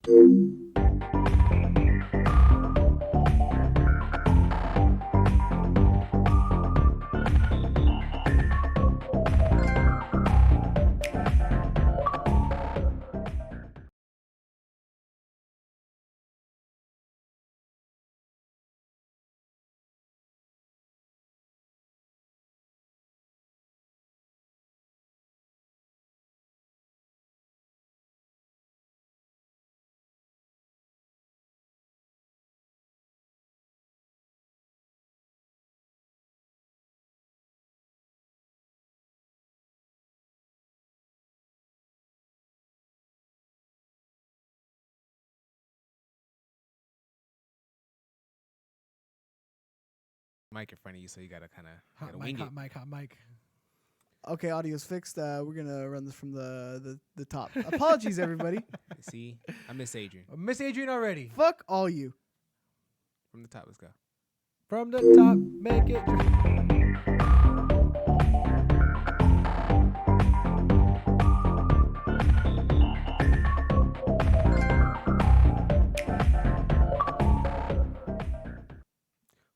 Mic in front of you, so you gotta kind of Hot wing mic, it. hot mic, hot mic. Okay, audio's fixed. We're gonna run this from the top. Apologies, everybody. See, I miss Adrian. Miss Adrian already. Fuck all you. From the top, let's go. From the top, make it.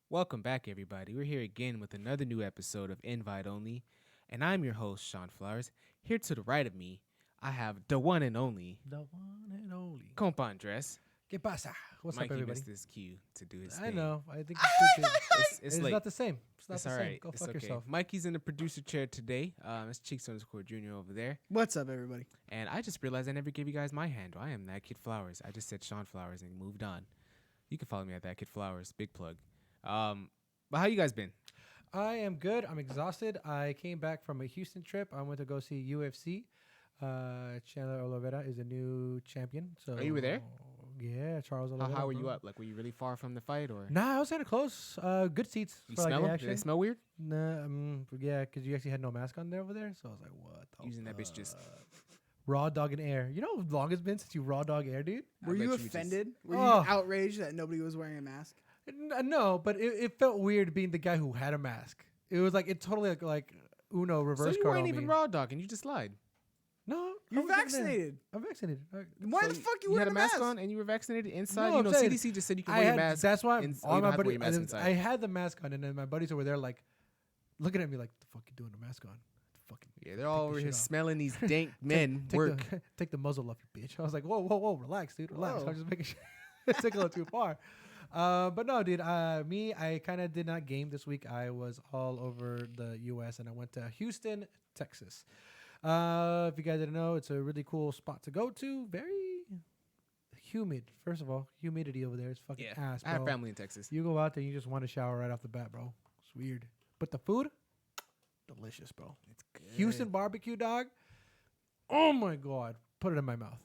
Welcome back, everybody. We're here again with another new episode of Invite Only, and I'm your host, Shawn Flowers. Here to the right of me, I have the one and only The one and only. Compa Andres. ¿Qué pasa? What's Mikey up, everybody? missed his cue to do his I thing. know. I think it's stupid. It's It's late. not the same. It's not It's the all same. right. Go It's fuck okay. yourself. Mikey's in the producer chair today. It's Cheeks_Jr. over there. What's up, everybody? And I just realized I never gave you guys my handle. I am That Kid Flowers. I just said Shawn Flowers and moved on. You can follow me at That Kid Flowers. Big plug. But how you guys been? I am good. I'm exhausted. I came back from a Houston trip. I went to go see UFC. Chandler Oliveira is a new champion. So Oh, you were there? Yeah, Charles Oliveira. How were you bro. up? Like, were you really far from the fight, or Nah, I was kind of close. Good seats. you for, like, smell the them? Did they action. smell weird? Nah, yeah, because you actually had no mask on there over there. So I was like, what? The Using that bitch just. raw dog in air. You know how long it's been since you raw dog air, dude? I Were bet you you just- offended? Were Oh. you outraged that nobody was wearing a mask? No, but it felt weird being the guy who had a mask. It was like it totally like Uno reverse So you card weren't on even me. raw dog, and you just lied. No, You're I was in there. vaccinated. I'm vaccinated. Why So the fuck you had wearing a mask on and you were vaccinated inside? No, you I'm know, saying, CDC just said you can I wear your had, mask. that's why and all you my don't have to wear buddies. your mask inside. I had the mask on, and then my buddies over there like looking at me like, "The fuck you doing the mask on?" Fucking Yeah, they're all take over this here shit off. smelling these dank men take work. take the muzzle off, you bitch. I was like, whoa, relax, dude, relax. Whoa. I'm just making sure. It took a little too far. But no, dude. I kind of did not game this week. I was all over the U.S. and I went to Houston, Texas. If you guys didn't know, it's a really cool spot to go to. Very humid. First of all, humidity over there is fucking Yeah, ass, I have bro. family in Texas. You go out there, you just want to shower right off the bat, bro. It's weird. But the food, delicious, bro. It's good. Houston barbecue, dog. Oh my god, put it in my mouth.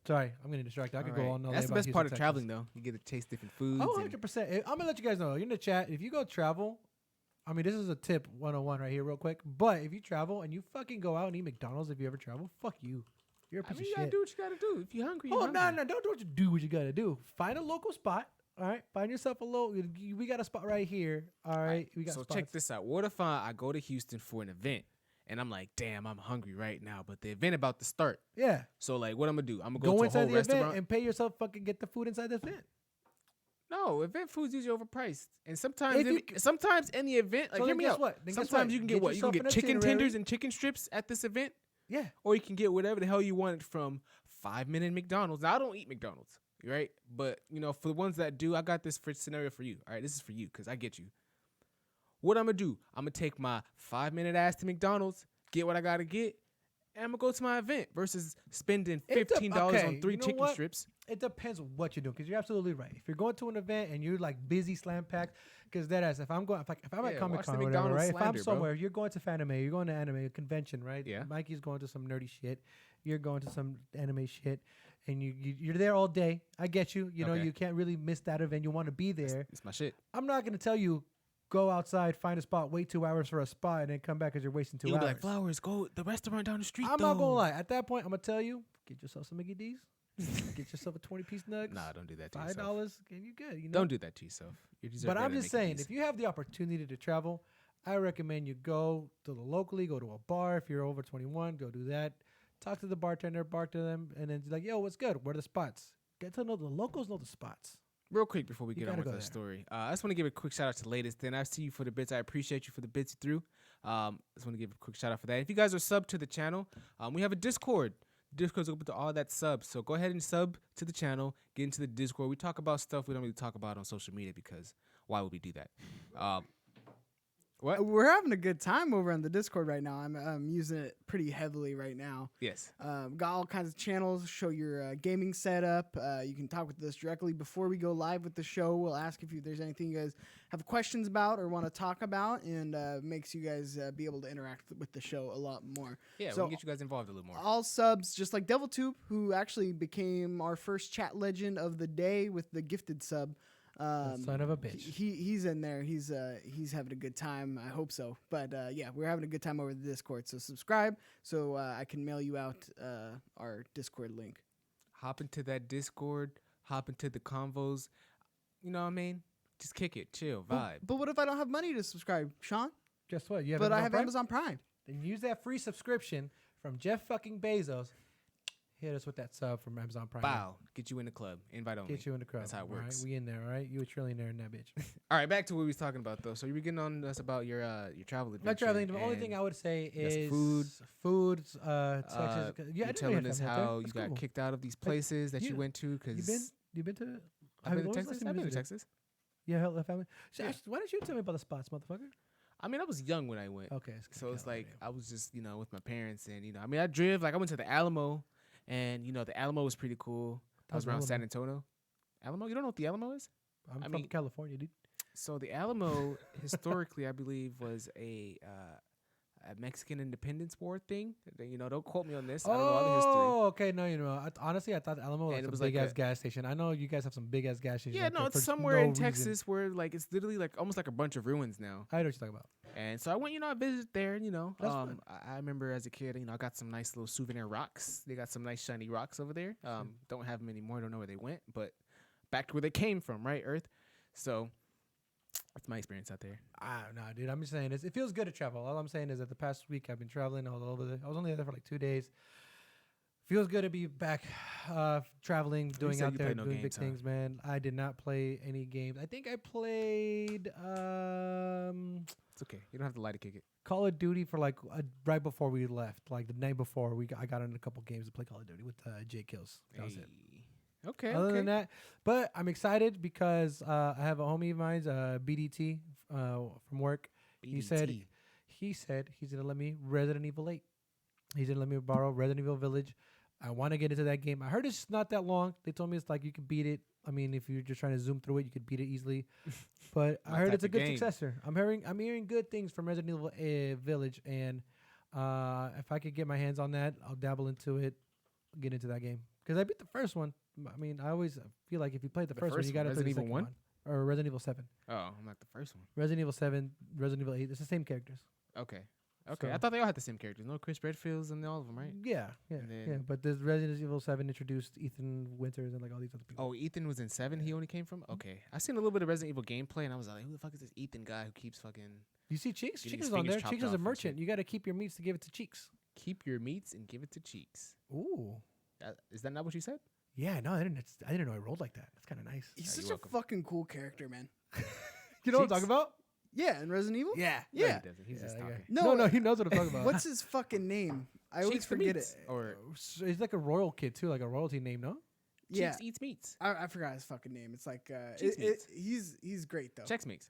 Sorry, I'm getting distracted. I could go on all day That's the about best part of Houston, traveling, Texas. though. You get to taste different foods. Oh, and 100%. I'm gonna let you guys know. You're in the chat. If you go travel, I mean, this is a tip 101 right here, real quick. But if you travel and you fucking go out and eat McDonald's, if you ever travel, fuck you. You're a piece I mean, you of gotta shit. do what you gotta do. If you're hungry, Oh you're no, hungry. don't do what you do. What you gotta do? Find a local spot. All right, find yourself a local. We got a spot right here. All right, we got. So spots. check this out. What if I go to Houston for an event, and I'm like, damn, I'm hungry right now, but the event about to start. Yeah, So like, what I'm gonna do? I'm gonna go go to a inside whole the restaurant. event and pay yourself. Fucking get the food inside the event. No, event food's usually overpriced, and sometimes If you sometimes in the event, like So hear then me guess out. what? Then guess Sometimes what? you can Get get what? You can yourself get an chicken itinerary. tenders and chicken strips at this event, Yeah, or you can get whatever the hell you want from 5-minute McDonald's. Now I don't eat McDonald's, right? But you know, for the ones that do, I got this scenario for you. All right, this is for you because I get you. What I'm gonna do? I'm gonna take my 5-minute ass to McDonald's, get what I gotta get, and I'm gonna go to my event versus spending $15 okay, on 3 you know chicken what? strips. it depends what you're doing because you're absolutely right. If you're going to an event and you're like busy slam packed, because that ass, if I'm going, if I'm at Yeah, Comic watch the Con or whatever, McDonald's right? If I'm slander, bro. somewhere, you're going to Fanime, you're going to anime, a convention, right? Yeah. Mikey's going to some nerdy shit. You're going to some anime shit, and you're there all day. I get you. You know, Okay. you can't really miss that event. You want to be there. It's my shit. I'm not gonna tell you go outside, find a spot, wait 2 hours for a spot, and then come back because you're wasting 2 You'll hours. be like, Flowers, go the restaurant down the street. I'm not gonna though." lie. At that point, I'm gonna tell you, get yourself some Mickey D's, get yourself a 20-piece nugs. Nah, don't do that to $5, yourself. and you good. You know. Don't do that to yourself. You deserve But better I'm than just Mickey saying, D's. if you have the opportunity to travel, I recommend you go to the locally, go to a bar. If you're over 21, go do that. Talk to the bartender, bark to them, and then like, yo, what's good? Where are the spots? Get to know the locals, know the spots. Real quick before we You get on gotta with go our there. story, I just want to give a quick shout out to Latest. Then I see you for the bits. I appreciate you for the bits you threw. Just want to give a quick shout out for that. If you guys are sub to the channel, we have a Discord. Discord's open to all that subs. So go ahead and sub to the channel. Get into the Discord. We talk about stuff we don't really talk about on social media because why would we do that? What? We're having a good time over on the Discord right now. I'm using it pretty heavily right now. Yes. Got all kinds of channels. Show your gaming setup. You can talk with us directly before we go live with the show. We'll ask if there's anything you guys have questions about or want to talk about, and makes you guys be able to interact with the show a lot more. Yeah, So we can get you guys involved a little more. all subs, just like DevilTube, who actually became our first chat legend of the day with the gifted sub. Son of a bitch. He's in there. He's having a good time. I hope so. But yeah, we're having a good time over the Discord. So subscribe so I can mail you out our Discord link. Hop into that Discord. Hop into the convos. You know what I mean? Just kick it. Chill. Vibe. But what if I don't have money to subscribe, Sean? Guess what? You have But I Amazon have Prime? Amazon Prime. Then use that free subscription from Jeff fucking Bezos. Hit us with that sub from Amazon Prime. Bow. Get you in the club. Invite only. Get you in the crowd. That's how it All right, works. we in there, all right? You a trillionaire in that bitch. All right, back to what we was talking about though. So you were getting on us about your travel adventure. My traveling, the only thing I would say got some is food. Texas. Yeah, I you're didn't telling really us have family out how there. you That's got cool. kicked out of these places that you you- went to because You been to? I've been to when was the last Texas. time I've you been to visited? Texas. Yeah, hell, the family. So Yeah. actually, why don't you tell me about the spots, motherfucker? I mean, I was young when I went. Okay, So it's like I was just, with my parents and, I mean, I drove, like I went to the Alamo and, the Alamo was pretty cool. I was How's around Alamo? San Antonio. Alamo? You don't know what the Alamo is? I'm I from mean- California, dude. So the Alamo historically, I believe, was a Mexican Independence War thing. Don't quote me on this. I don't know all the history. Oh, okay. No, honestly, I thought Alamo And it was was a like big ass a- gas station. I know you guys have some big ass gas stations. Yeah, out no, there it's for somewhere no in reason. Texas where like it's literally like almost like a bunch of ruins now. I know what you're talking about. And so I went, I visited there, That's fun. I remember as a kid, I got some nice little souvenir rocks. They got some nice shiny rocks over there. Don't have them anymore. Don't know where they went, but back to where they came from, right? Earth. So that's my experience out there. No, dude. I'm just saying it feels good to travel. All I'm saying is that the past week I've been traveling all over. I was only there for like 2 days. Feels good to be back traveling, doing said out you there, played no doing big games, huh? things, man. I did not play any games. I think I played It's okay. You don't have to lie to kick it. Call of Duty for like right before we left, like the night before. I got in a couple games to play Call of Duty with Jay Kills. That was it. Okay. Other okay. than that, but I'm excited because I have a homie of mine, BDT, from work. He said BDT. he's gonna let me Resident Evil 8. He's gonna let me borrow Resident Evil Village. I want to get into that game. I heard it's not that long. They told me it's like you can beat it. I mean, if you're just trying to zoom through it, you could beat it easily. But I My heard type it's a of good game. successor. I'm hearing good things from Resident Evil Village, and if I could get my hands on that, I'll dabble into it, get into that game. Because I beat the first one. I mean, I always feel like if you played the first one, you got to play the Resident Evil second 1? one. Or Resident Evil 7. Oh, I'm not the first one. Resident Evil 7, Resident Evil 8. It's the same characters. Okay. Okay. So- I thought they all had the same characters. No Chris Redfields and all of them, right? Yeah. And Yeah. then- But this Resident Evil 7 introduced Ethan Winters and like all these other people. Oh, Ethan was in 7. He only came from? Okay. I seen a little bit of Resident Evil gameplay, and I was like, who the fuck is this Ethan guy who keeps fucking You see Cheeks? getting Cheeks his is on fingers there. chopped Cheeks is off a and merchant. shit? You got to keep your meats to give it to Cheeks. keep your meats and give it to cheeks? Ooh. Is that not what you said? Yeah, no, I didn't know I rolled like that. That's kind of nice. He's you're such a welcome. fucking cool character, man. You know what I'm Cheeks? talking about? Yeah, in Resident Evil. Yeah. No, Yeah. he doesn't. He's Yeah, just that guy. talking. No, he knows what I'm talking about. What's his fucking name? I always Cheeks the forget it. Meats. Or He's like a royal kid too, like a royalty name, no? Yeah, Cheeks eats meats. I forgot his fucking name. It's like Cheeks Meats. he's great though. Chex Meats.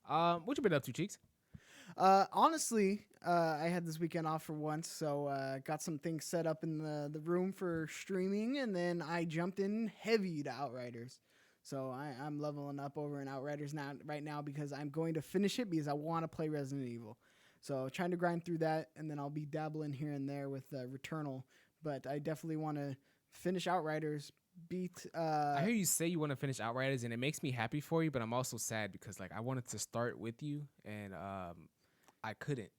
What you been up to, Cheeks? Honestly, I had this weekend off for once, so got some things set up in the room for streaming, and then I jumped in heavy to Outriders. So I'm leveling up over in Outriders right now because I'm going to finish it because I want to play Resident Evil. So trying to grind through that, and then I'll be dabbling here and there with Returnal. But I definitely want to finish Outriders. Beat. I hear you say you want to finish Outriders, and it makes me happy for you, but I'm also sad because like I wanted to start with you, and I couldn't.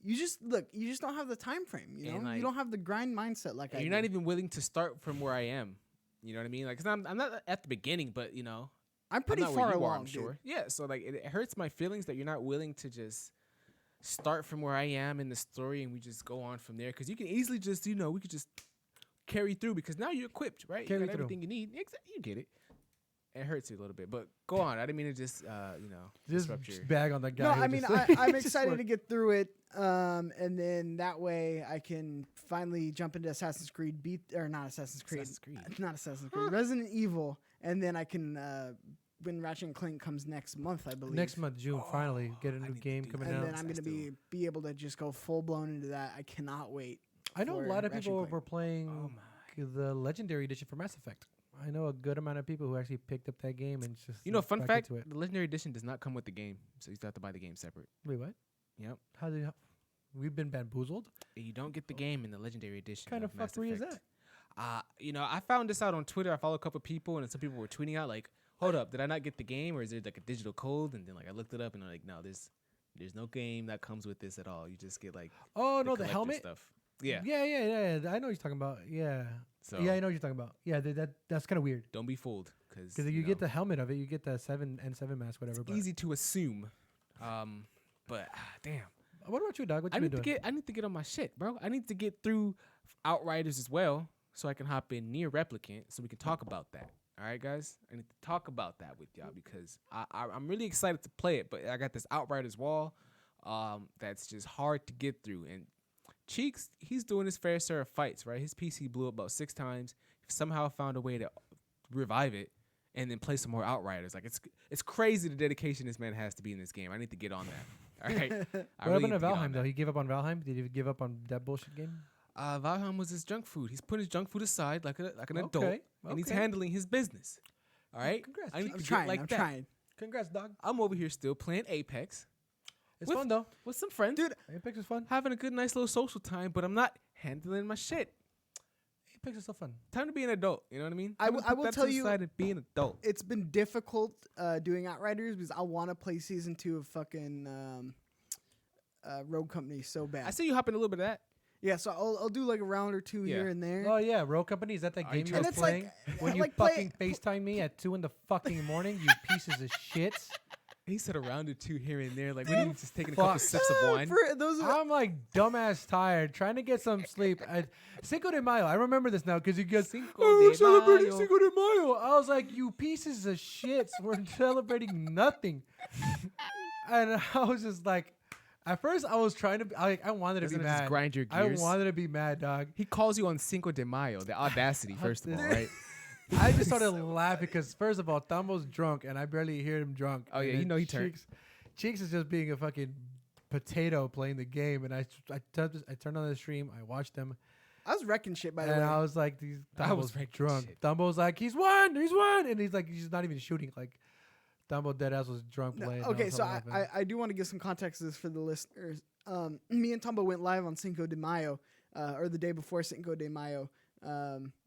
You just don't have the time frame. You know, And, like, you don't have the grind mindset like I And do. you're not even willing to start from where I am. You know what I mean? Like, cause I'm not at the beginning, but I'm pretty I'm not where far you along, are, I'm dude. sure. Yeah, so like it hurts my feelings that you're not willing to just start from where I am in the story and we just go on from there. Cause you can easily just we could just carry through because now you're equipped, right? Carry you got through. everything you need. You get it. It hurts you a little bit, but go on. I didn't mean to just Just disrupt your. bag on that guy. No, who I mean just- I'm just excited worked. to get through it, and then that way I can finally jump into Assassin's Creed, not Assassin's Creed, not Assassin's Creed, Resident Evil, and then I can when Ratchet and Clank comes next month, I believe. Next month, June, finally get a I new need to game do coming that. and out. then I'm gonna be able to just go full blown into that. I cannot wait. I know a for lot of Ratchet people and Clank. were playing Oh my. the Legendary Edition for Mass Effect. I know a good amount of people who actually picked up that game and just Fun back fact: into it. the Legendary Edition does not come with the game, so you still have to buy the game separate. Wait, what? Yep. How did we've been bamboozled? You don't get the game in the Legendary Edition. What kind of Mass fuckery is Effect. that? I found this out on Twitter. I follow a couple people, and some people were tweeting out like, "Hold up, did I not get the game, or is there like a digital code?" And then like I looked it up, and I'm like, "No, there's no game that comes with this at all. You just get like Oh no, the collector helmet. stuff." Yeah. Yeah. I know what you're talking about. Yeah. So Yeah, I know what you're talking about. Yeah, that's kind of weird. don't be fooled because Because you get the helmet of it, you get the 7 mask, whatever. But easy to assume. But damn. what about you, dog? What I you been need to doing? I need to get on my shit, bro. I need to get through Outriders as well, so I can hop in near Replicant, so we can talk about that. All right, guys. I need to talk about that with y'all because I'm really excited to play it. But I got this Outriders wall, that's just hard to get through. And Cheeks, he's doing his fair share of fights, right? His PC blew up about 6 times. Somehow found a way to revive it and then play some more Outriders. Like it's crazy the dedication this man has to be in this game. I need to get on that. All right. What happened to Valheim though? He gave up on Valheim. Did he give up on that bullshit game? Valheim was his junk food. He's put his junk food aside like an adult, Okay, and he's okay. handling his business. All right. Congrats, I need Cheeks. to I'm get like I'm that. trying. Congrats, dog. I'm over here still playing Apex It's With- fun though. with some friends, Dude, Apex is fun. having a good, nice little social time. But I'm not handling my shit. Apex is so fun. Time to be an adult. You know what I mean? I Time w- to I put will that tell to the you- side and be an adult. It's been difficult doing Outriders because I want to play season 2 of fucking Rogue Company so bad. I see you hopping a little bit of that. Yeah, so I'll do like a round or two Yeah. here and there. Oh yeah, Rogue Company. Is that Are game you you trying was And it's playing like when you like play- fucking FaceTime me at 2 in the fucking morning? You pieces of shits. He said a round or two here and there. Like when he's just taking a couple Fuck. sips of wine. For those of I'm like dumbass tired, trying to get some sleep. Cinco de Mayo. I remember this now because you guys. Cinco Oh, we're de celebrating Mayo." Cinco de Mayo. I was like, you pieces of shits. We're celebrating nothing. And I was just like, at first I was trying to. I wanted to Doesn't be it just mad. grind your I gears? wanted to be mad, dog. He calls you on Cinco de Mayo. The audacity, first of all, right? I just started laughing because first of all, Tambo's drunk and I barely hear him drunk. Oh, And yeah, you then know he turned. Cheeks is just being a fucking potato playing the game, and I turned on the stream, I watched him, I was wrecking shit by the and way. I was like, I was Dumbo's wrecking drunk. shit. Dumbo's like, he's won, and he's like, he's not even shooting. Like, Dumbo deadass was drunk No, playing. okay, so I do want to give some context to this for the listeners. Me and Tambo went live on Cinco de Mayo, or the day before Cinco de Mayo,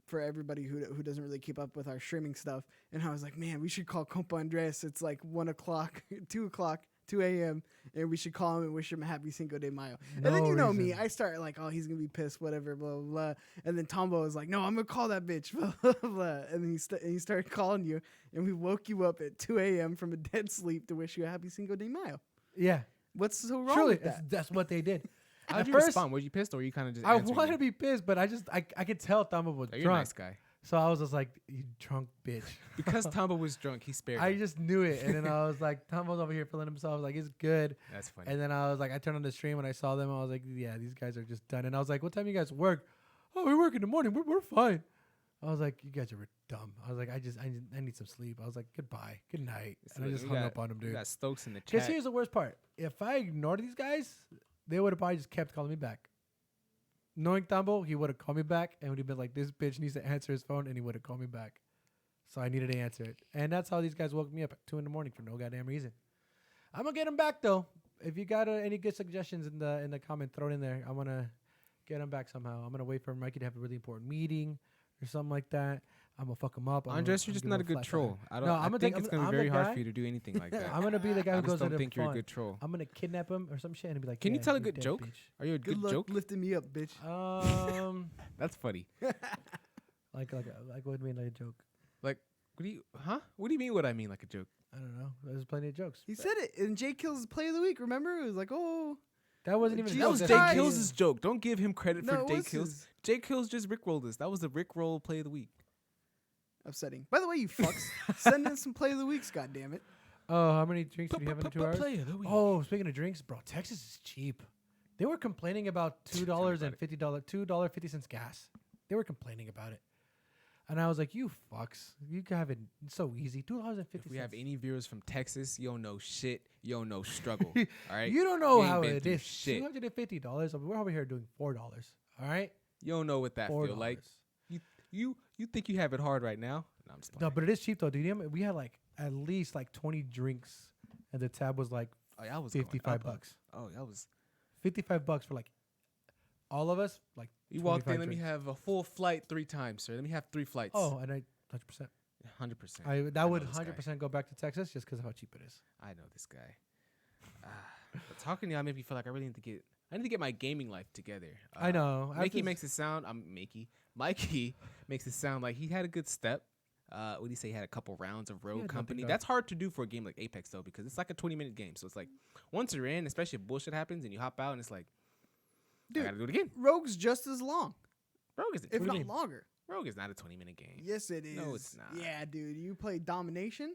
for everybody who doesn't really keep up with our streaming stuff. And I was like, man, we should call Compa Andres. It's like 1 o'clock, 2 o'clock, 2 a.m. And we should call him and wish him a happy Cinco de Mayo. And then No you know me, reason. I start like, oh, he's gonna be pissed, whatever, blah blah blah. And then Tambo was like, no, I'm gonna call that bitch, blah blah blah. And then he started calling you, and we woke you up at 2 a.m. from a dead sleep to wish you a happy Cinco de Mayo. yeah, What's so wrong truly, with that? that's what they did. How'd At you first, respond? Were you pissed or were you kind of just I answering wanted me? to be pissed, but I could tell Tambo was Oh, you're a drunk, nice guy. so I was just like, you drunk bitch. Because Tambo was drunk, he spared I him. just knew it, and then I was like, Tambo's over here feeling himself, like it's good. That's funny. And then I was like, I turned on the stream and I saw them. I was like, yeah, these guys are just done. And I was like, what time you guys work? Oh, we work in the morning. We're fine. I was like, you guys are dumb. I was like, I need some sleep. I was like, goodbye, good night. So And I we just hung got- up on them, We dude. got Stokes in the Because chat. here's the worst part. If I ignored these guys, they would have probably just kept calling me back. Knowing Tambo, he would have called me back and would have been like, this bitch needs to answer his phone, and he would have called me back. So I needed to answer it. And that's how these guys woke me up at 2 in the morning for no goddamn reason. I'm going to get them back, though. If you got any good suggestions in the comment, throw it in there. I'm going to get them back somehow. I'm going to wait for Mikey to have a really important meeting or something like that. I'm going to fuck him up. Andres, you're just not a good troll. I don't. I think it's gonna be very hard for you to do anything like that. I'm going to be the guy I who just goes don't to the think you're a front. good troll. I'm going to kidnap him or some shit and be like, Can you yeah, tell a you're good dead, joke? bitch. Are you a Good good luck joke? lifting me up, bitch. That's funny. Like what do you mean like a joke? Like, what do you? Huh? What do you mean? What I mean? Like a joke? I don't know. There's plenty of jokes. He said it in Jay Kill's play of the week. Remember? It was like, oh, That wasn't even. That was Jesus Jay Christ. Kills' joke. Don't give him credit No, for it Jay was Kills. his- Jay Kills just rickrolled us. That was the rickroll play of the week. Upsetting. By the way, you fucks, send in some play of the weeks. God damn it. Oh, how many drinks did you have in the 2 hours? Play of the week. Oh, speaking of drinks, bro, Texas is cheap. They were complaining about $2.50 gas. They were complaining about it, and I was like, "You fucks, you have it so easy. $2.50." If we have any viewers from Texas, you don't know shit. You don't know struggle. All right. You don't know You ain't how been it through is. shit. $250. We're over here doing $4. All right, You don't know what that $4. feel like. You think you have it hard right now? No, I'm just No, playing. but it is cheap though, dude. We had like at least like 20 drinks, and the tab was like Oh, y'all was going $55. up. Oh, y'all was. $55 for like all of us. Like You walked in. 25 Let me drinks. have a full flight 3 times, sir. Let me have 3 flights. Oh, and I 100%. 100%. That would know this guy. 100% go back to Texas just because of how cheap it is. I know this guy. But talking to y'all made me feel like I really need to get. I need to get my gaming life together. I know. Mikey makes it sound. Mikey makes it sound like he had a good step. What did he say? He had a couple rounds of Rogue Yeah, Company. nothing That's hard to do for a game like Apex though, because it's like a 20-minute game. So it's like once you're in, especially if bullshit happens and you hop out, and it's like, Dude, I gotta do it again. Rogue's just as long, Rogue is if do you not mean? longer. Rogue is not a 20-minute game. Yes, it is. No, it's not. Yeah, dude. You play Domination?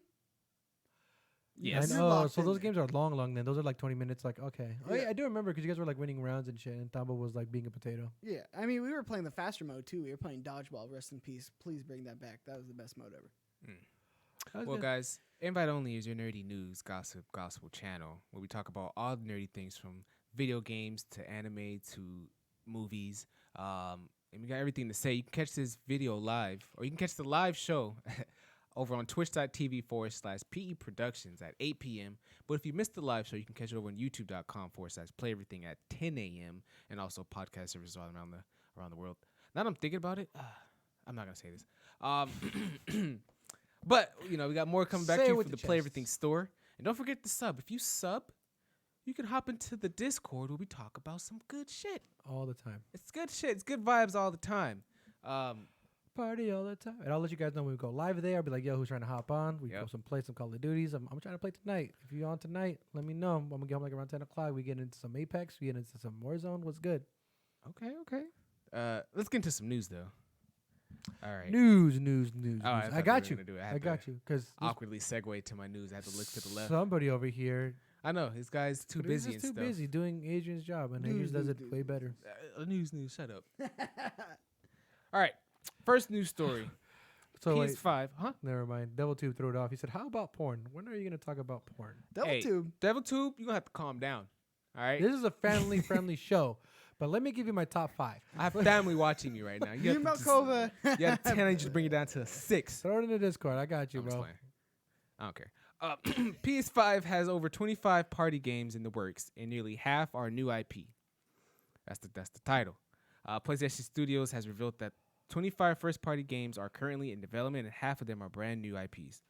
Yes. I You're know. locked So in those there. games are long then. Those are like 20 minutes. Like, okay. Oh, Yeah. yeah, I do remember because you guys were like winning rounds and shit, and Tambo was like being a potato. Yeah. I mean, we were playing the faster mode, too. We were playing Dodgeball. Rest in peace. Please bring that back. That was the best mode ever. That was Well, good. guys, Invite Only is your nerdy news, gossip, gospel channel where we talk about all the nerdy things from video games to anime to movies. And we got everything to say. You can catch this video live, or you can catch the live show over on twitch.tv/PE Productions at 8 p.m. But if you missed the live show, you can catch it over on youtube.com/playeverything at 10 a.m. and also podcast services all around the world. Now that I'm thinking about it, I'm not going to say this. But, we got more coming back Say to it you with from the your Play chest. Everything store. And don't forget to sub. If you sub, you can hop into the Discord where we talk about some good shit. All the time. It's good shit. It's good vibes all the time. Party all the time. And I'll let you guys know when we go live there. I'll be like, yo, who's trying to hop on? We Yep. go play some Call of Duties. I'm trying to play tonight. If you're on tonight, let me know. I'm going to get home like around 10 o'clock. We get into some Apex. We get into some Warzone. What's good? Okay. Let's get into some news, though. All right. News. Oh, I thought I we got were you. gonna do it. I I had got to you. Because Awkwardly segue to my news. I had to look to the left. somebody over here I know. This guy's too But he's busy just and too stuff. busy doing Adrian's job, and Adrian does it way better. News. Shut up. All right. First news story. So wait, PS5. Huh? never mind. Devil Tube threw it off. He said, "How about porn? When are you going to talk about porn?" Hey, DevilTube. DevilTube, you're going to have to calm down. All right? This is a family-friendly show, but let me give you my top 5. I have family watching me right now. You have to just- Malkova. you have 10, I just bring it down to 6. Throw it in the Discord. I got you, I'm just bro. playing. I don't care. PS5 has over 25 party games in the works, and nearly half are new IP. That's the title. PlayStation Studios has revealed that 25 first-party games are currently in development, and half of them are brand new IPs.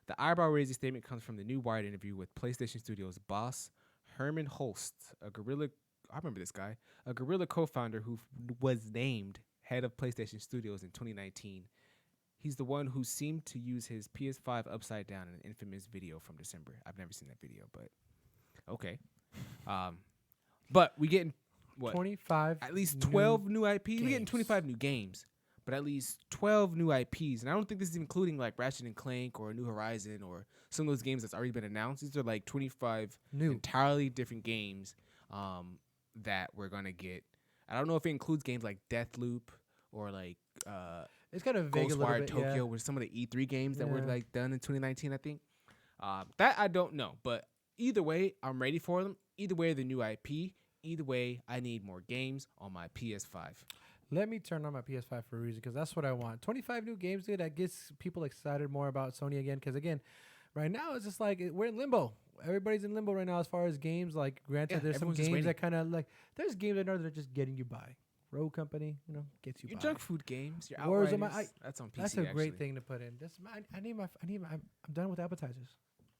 The eyebrow-raising statement comes from the new Wired interview with PlayStation Studios boss Herman Holst, I remember this guy, a Guerrilla co-founder who was named head of PlayStation Studios in 2019. He's the one who seemed to use his PS5 upside down in an infamous video from December. I've never seen that video, but okay. But we getting what? 25. At least new 12 new IPs. We're getting games. 25 new games, but at least 12 new IPs. And I don't think this is including like Ratchet and Clank or New Horizon or some of those games that's already been announced. These are like 25 New. entirely different games that we're gonna get. I don't know if it includes games like Deathloop or like It's kind of vague a little Ghostwire bit. Tokyo, Yeah. with some of the E3 games that were Yeah. like done in 2019, I think. That I don't know, but either way, I'm ready for them. Either way, the new IP. Either way, I need more games on my PS5. Let me turn on my PS5 for a reason, because that's what I want. 25 new games, dude. That gets people excited more about Sony again. Because again, right now it's just like we're in limbo. Everybody's in limbo right now as far as games. Like, granted, Yeah, there's some everyone's just games waiting. that kind of like. There's games I know that are just getting you by. Rogue Company, gets you Your by. junk food games, your Warzone, Outriders, that's on PC. That's a great actually. thing to put in. I need my. I'm done with appetizers.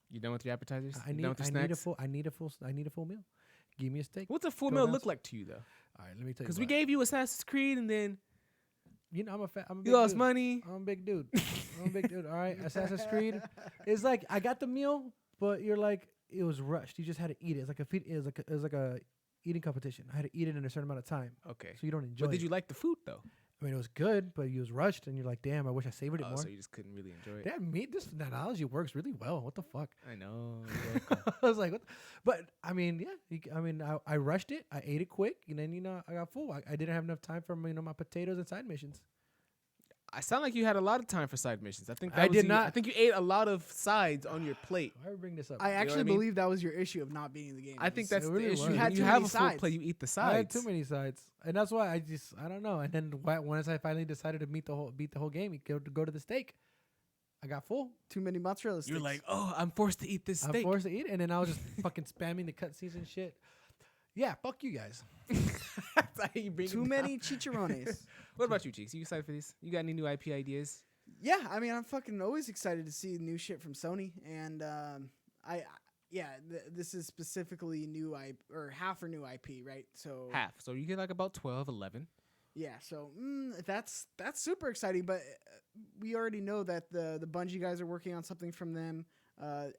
You done with your appetizers? I You need. done with your I snacks? need a full meal. Give me a steak. What's a full Go meal down look to- like to you though? All right, let me tell you. Because we what. gave you Assassin's Creed and then I'm a you big lost dude. money. I'm a big dude. I'm a big dude. All right, Assassin's Creed. It's like I got the meal, but you're like it was rushed. You just had to eat it. It's like a eating competition. I had to eat it in a certain amount of time, Okay. so you don't enjoy. But did it. you like the food though? I mean, it was good, but you was rushed, and you're like, damn, I wish I savored it Oh, more. so you just couldn't really enjoy it. Damn, this analogy works really well. What the fuck? I know. You're welcome. I was like, what but I mean, yeah. I rushed it. I ate it quick, and then I got full. I didn't have enough time for my potatoes and side missions. I sound like you had a lot of time for side missions. I think that I was did you. not. I think you ate a lot of sides on your plate. Why would we bring this up? I actually what I mean? believe that was your issue of not beating the game. I think Was- that's It the really issue. was. When You had you too have many a full sides. plate, you eat the I sides. had too many sides, and that's why I don't know. And then once I finally decided to beat the whole game, go to the steak. I got full. too many mozzarella sticks. You're like, oh, I'm forced to eat this I'm steak. forced to eat, and then I was just fucking spamming the cutscenes and shit. Yeah, fuck you guys. That's how you bring it too down. many chicharrones. What about you, Cheeks? You excited for these? You got any new IP ideas? Yeah, I mean, I'm fucking always excited to see new shit from Sony, and this is specifically new IP or half or new IP, right? So Half. So you get like about 12, 11. yeah, so that's super exciting. But we already know that the Bungie guys are working on something from them.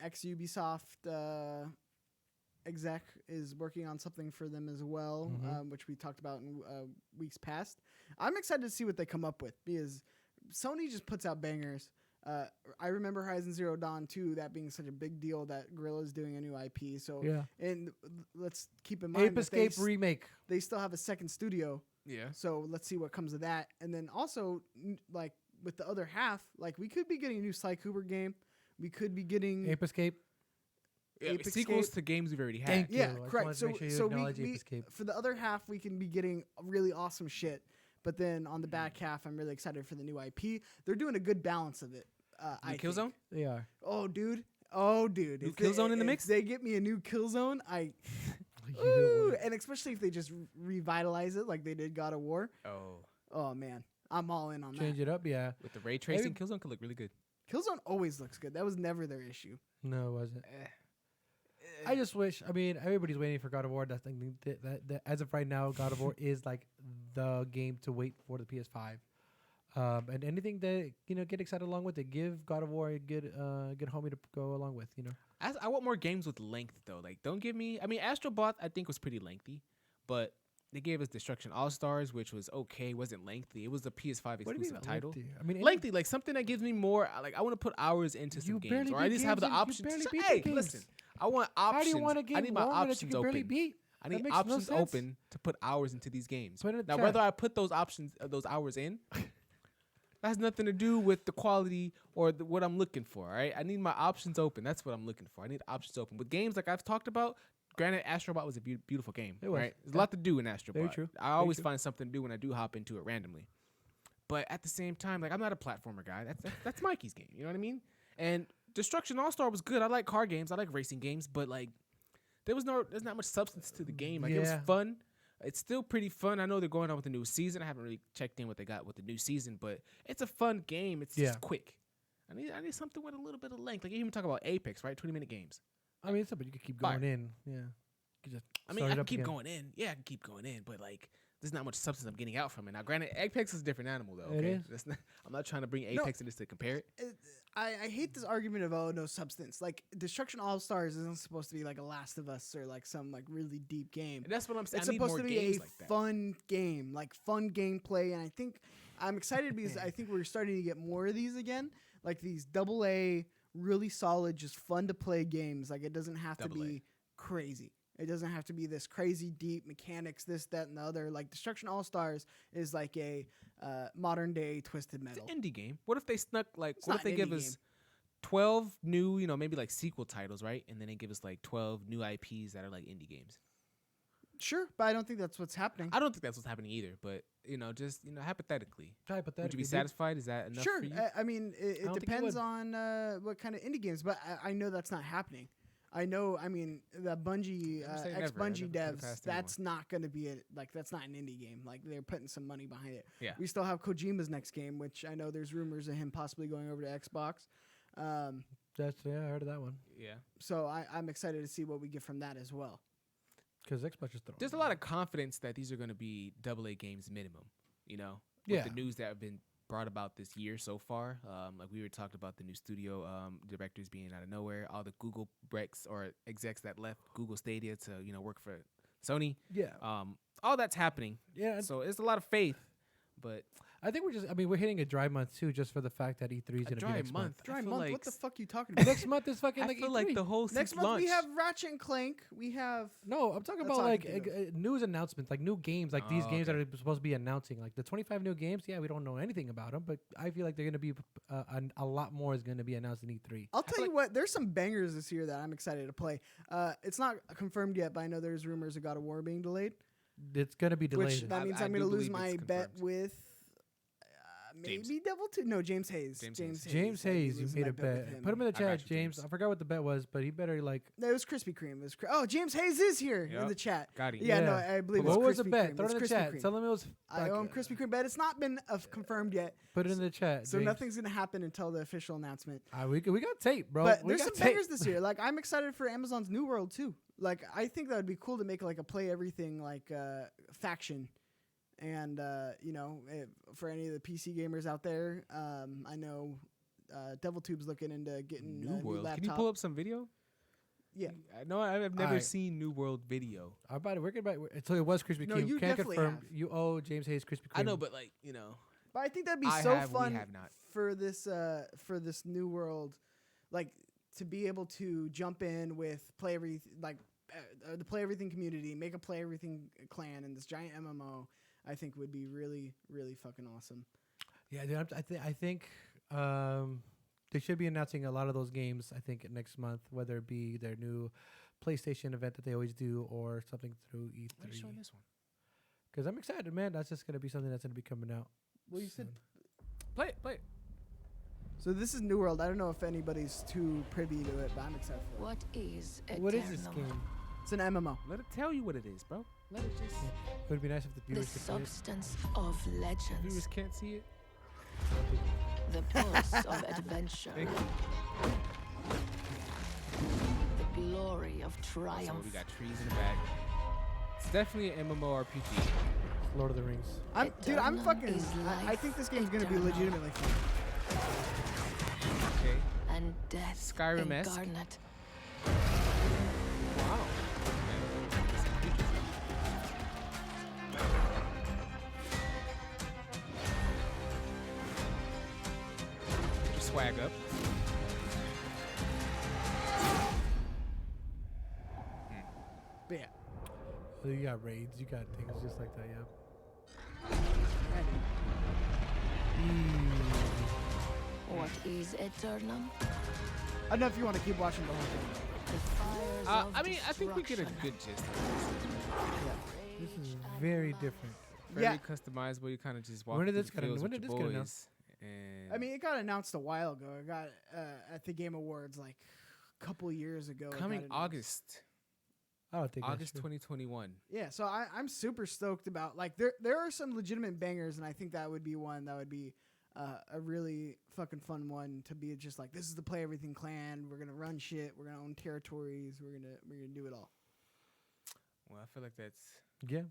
Ex Ubisoft exec is working on something for them as well, which we talked about in weeks past. I'm excited to see what they come up with because Sony just puts out bangers. I remember Horizon Zero Dawn 2, that being such a big deal that Guerrilla's doing a new IP. So Yeah. and let's keep in mind Ape that Escape remake. they still have a second studio. Yeah. So let's see what comes of that. And then also like with the other half, like we could be getting a new Sly Cooper game. We could be getting Ape Escape. Ape Sequels Escape. to games we've already had. Thank Yeah, you. I just correct. wanted to So, make sure you so acknowledge Ape we Escape. for the other half, we can be getting really awesome shit. But then on the back half, I'm really excited for the new IP. They're doing a good balance of it. I think. Killzone? They are. Oh, dude. New Killzone in the mix? If they get me a new Killzone, You ooh, and especially if they just revitalize it like they did God of War. Oh. Oh man, I'm all in on change that. it up, yeah. With the ray tracing, Killzone could look really good. Killzone always looks good. That was never their issue. No, it wasn't. I just wish. I mean, everybody's waiting for God of War. That's that as of right now, God of War is like the game to wait for the PS5. And anything that get excited along with it, give God of War a good homie to go along with. I want more games with length though. Like, don't give me. I mean, Astro Bot I think was pretty lengthy, but they gave us Destruction All Stars, which was okay. Wasn't lengthy. It was a PS5 What do you mean exclusive title. lengthy? I mean, Lengthy, like something that gives me more. Like, I want to put hours into some You games, barely or I beat just have games the and you option. barely to- beat the Hey, games. listen, I want options. How do you want a game I need my longer that you options can barely open. beat? I That need makes no options sense. open to put hours into these games. Put it in Now, chat. whether I put those options, those hours in, that has nothing to do with the quality or what I'm looking for. All right, I need my options open. That's what I'm looking for. I need options open with games like I've talked about. Granted, Astrobot was a beautiful game. It was. Right? There's a lot to do in Astrobot. Very true. I always find something to do when I do hop into it randomly. But at the same time, like I'm not a platformer guy. That's Mikey's game. You know what I mean? And Destruction All Star was good. I like car games. I like racing games. But like, there's not much substance to the game. Like it was Yeah. fun. It's still pretty fun. I know they're going on with the new season. I haven't really checked in what they got with the new season, but it's a fun game. It's Yeah. just quick. I need something with a little bit of length. Like you even talk about Apex, right? 20-minute games. I mean, it's something you could keep Fire. going in. Yeah. You could just I mean, start I it can up keep again. going in. Yeah, I can keep going in, but like, there's not much substance I'm getting out from it. Now, granted, Apex is a different animal, though. It Okay, is. That's not, I'm not trying to bring No. Apex in this to compare it. I hate this argument of no substance. Like Destruction All Stars isn't supposed to be like a Last of Us or like some like really deep game. And that's what I'm saying. It's I need supposed more to be games a like that. fun game, like fun gameplay, and I think I'm excited because I think we're starting to get more of these again, like these AA, really solid, just fun to play games. Like it doesn't have to Double A. be crazy. It doesn't have to be this crazy deep mechanics, this, that, and the other. Like Destruction All Stars is like a modern day Twisted It's Metal. an indie game. What if they snuck like? It's What not if they an give indie us game. 12 new, maybe like sequel titles, right? And then they give us like 12 new IPs that are like indie games. Sure, but I don't think that's what's happening. I don't think that's what's happening either, but just hypothetically, Hypothetically, would you be dude. satisfied? Is that enough Sure, for you? I mean it don't think it depends would. on what kind of indie games, but I know that's not happening. I know. I mean, the Bungie, Never say ex never. I Bungie never put it devs. past anyone. That's not going to be that's not an indie game. Like they're putting some money behind it. Yeah. We still have Kojima's next game, which I know there's rumors of him possibly going over to Xbox. I heard of that one. Yeah. So I'm excited to see what we get from that as well. Because Xbox just There's a lot of confidence that these are going to be AA games minimum, with Yeah. the news that have been brought about this year so far. Like we were talking about the new studio directors being out of nowhere, all the Google Brex or execs that left Google Stadia to, work for Sony. Yeah. All that's happening. Yeah. So it's a lot of faith, but I think we're hitting a dry month too, just for the fact that E3 is a going to be dry next month. month. Dry I feel month. like What the fuck you talking about? Next month is fucking I like feel E3. like the whole Next since month launch. we have Ratchet and Clank. We have No, I'm talking That's about all I like can think news announcements, like new games, like these Oh, games that okay. are supposed to be announcing, like the 25 new games. Yeah, we don't know anything about them, but I feel like they're going to be a lot more is going to be announced in E3. I'll tell you what, there's some bangers this year that I'm excited to play. It's not confirmed yet, but I know there's rumors of God of War being delayed. It's going to be Which delayed. that means I I'm going to do lose believe my it's bet confirmed. with maybe Devil 2. No, James Hayes. James James Hayes. James I'd be Hayes, you losing made my a bet with bet. him. Put him in the I got chat, you, James. James. I forgot what the bet was, but he better like. No, it was Krispy Kreme. Oh, James Hayes is here in Yep. the chat. Got it. Yeah, no, I believe What it's was the Krispy bet? Kreme. Throw it It's in the Krispy chat. Kreme. Tell him it was. I own Krispy Kreme, but it's not been confirmed yet. Put it in the chat. So James. nothing's gonna happen until the official announcement. We got tape, bro. But We there's got some tape. bangers this year. Like I'm excited for Amazon's New World too. Like I think that would be cool to make like a play everything like faction. And for any of the PC gamers out there, I know DevilTube's looking into getting New a new World. laptop. Can you pull up some video? Yeah. I know I've never Alright. seen New World video. Our body, we're gonna buy. So it was Krispy No, Kreme. you Can't definitely confirm. have. You owe James Hayes Krispy Kreme. I know, but like But I think that'd be I so have, we fun have not. for this New World, like to be able to jump in with play every the play everything community, make a play everything clan in this giant MMO. I think would be really really fucking awesome. Yeah, dude, I think they should be announcing a lot of those games. I think next month, whether it be their new PlayStation event that they always do, or something through E3. Why are you showing this one? Because I'm excited, man. That's just gonna be something that's gonna be coming out. Well, you said Play it. so. This is New World. I don't know if anybody's too privy to it, but I'm excited for it. What is eternal? What is this game? It's an MMO. Let it tell you what it is, bro. Let it just. It would be nice if the The viewers could play it. substance of legends. Viewers can't see it. The pulse of adventure. Thank you. The glory of So triumph. we got trees in the back. It's definitely an MMORPG. Lord of the Rings. I'm Eternal fucking. is I life think this game's gonna be eternal. legitimately fun. Okay. And death Skyrim-esque. incarnate. Wow. Get your swag up. But yeah. Oh, you got raids. You got things just like that. Yeah. What is eternal? I don't know if you want to keep watching the whole thing. The fires of I mean, I think we get a destruction. good gist of This is very different. this. Yeah. Very customizable. You kind of just walk When did through this the get- fields when with did your this get boys, announced? And I mean, it got announced a while ago. It got at the Game Awards like a couple years ago. it got coming announced. August I don't think August that's true. 2021. Yeah, so I'm super stoked about like there are some legitimate bangers, and I think that would be one that would be a really fucking fun one to be just like this is the Play Everything clan. We're gonna run shit. We're gonna own territories. We're gonna do it all. Well, I feel like that Yeah.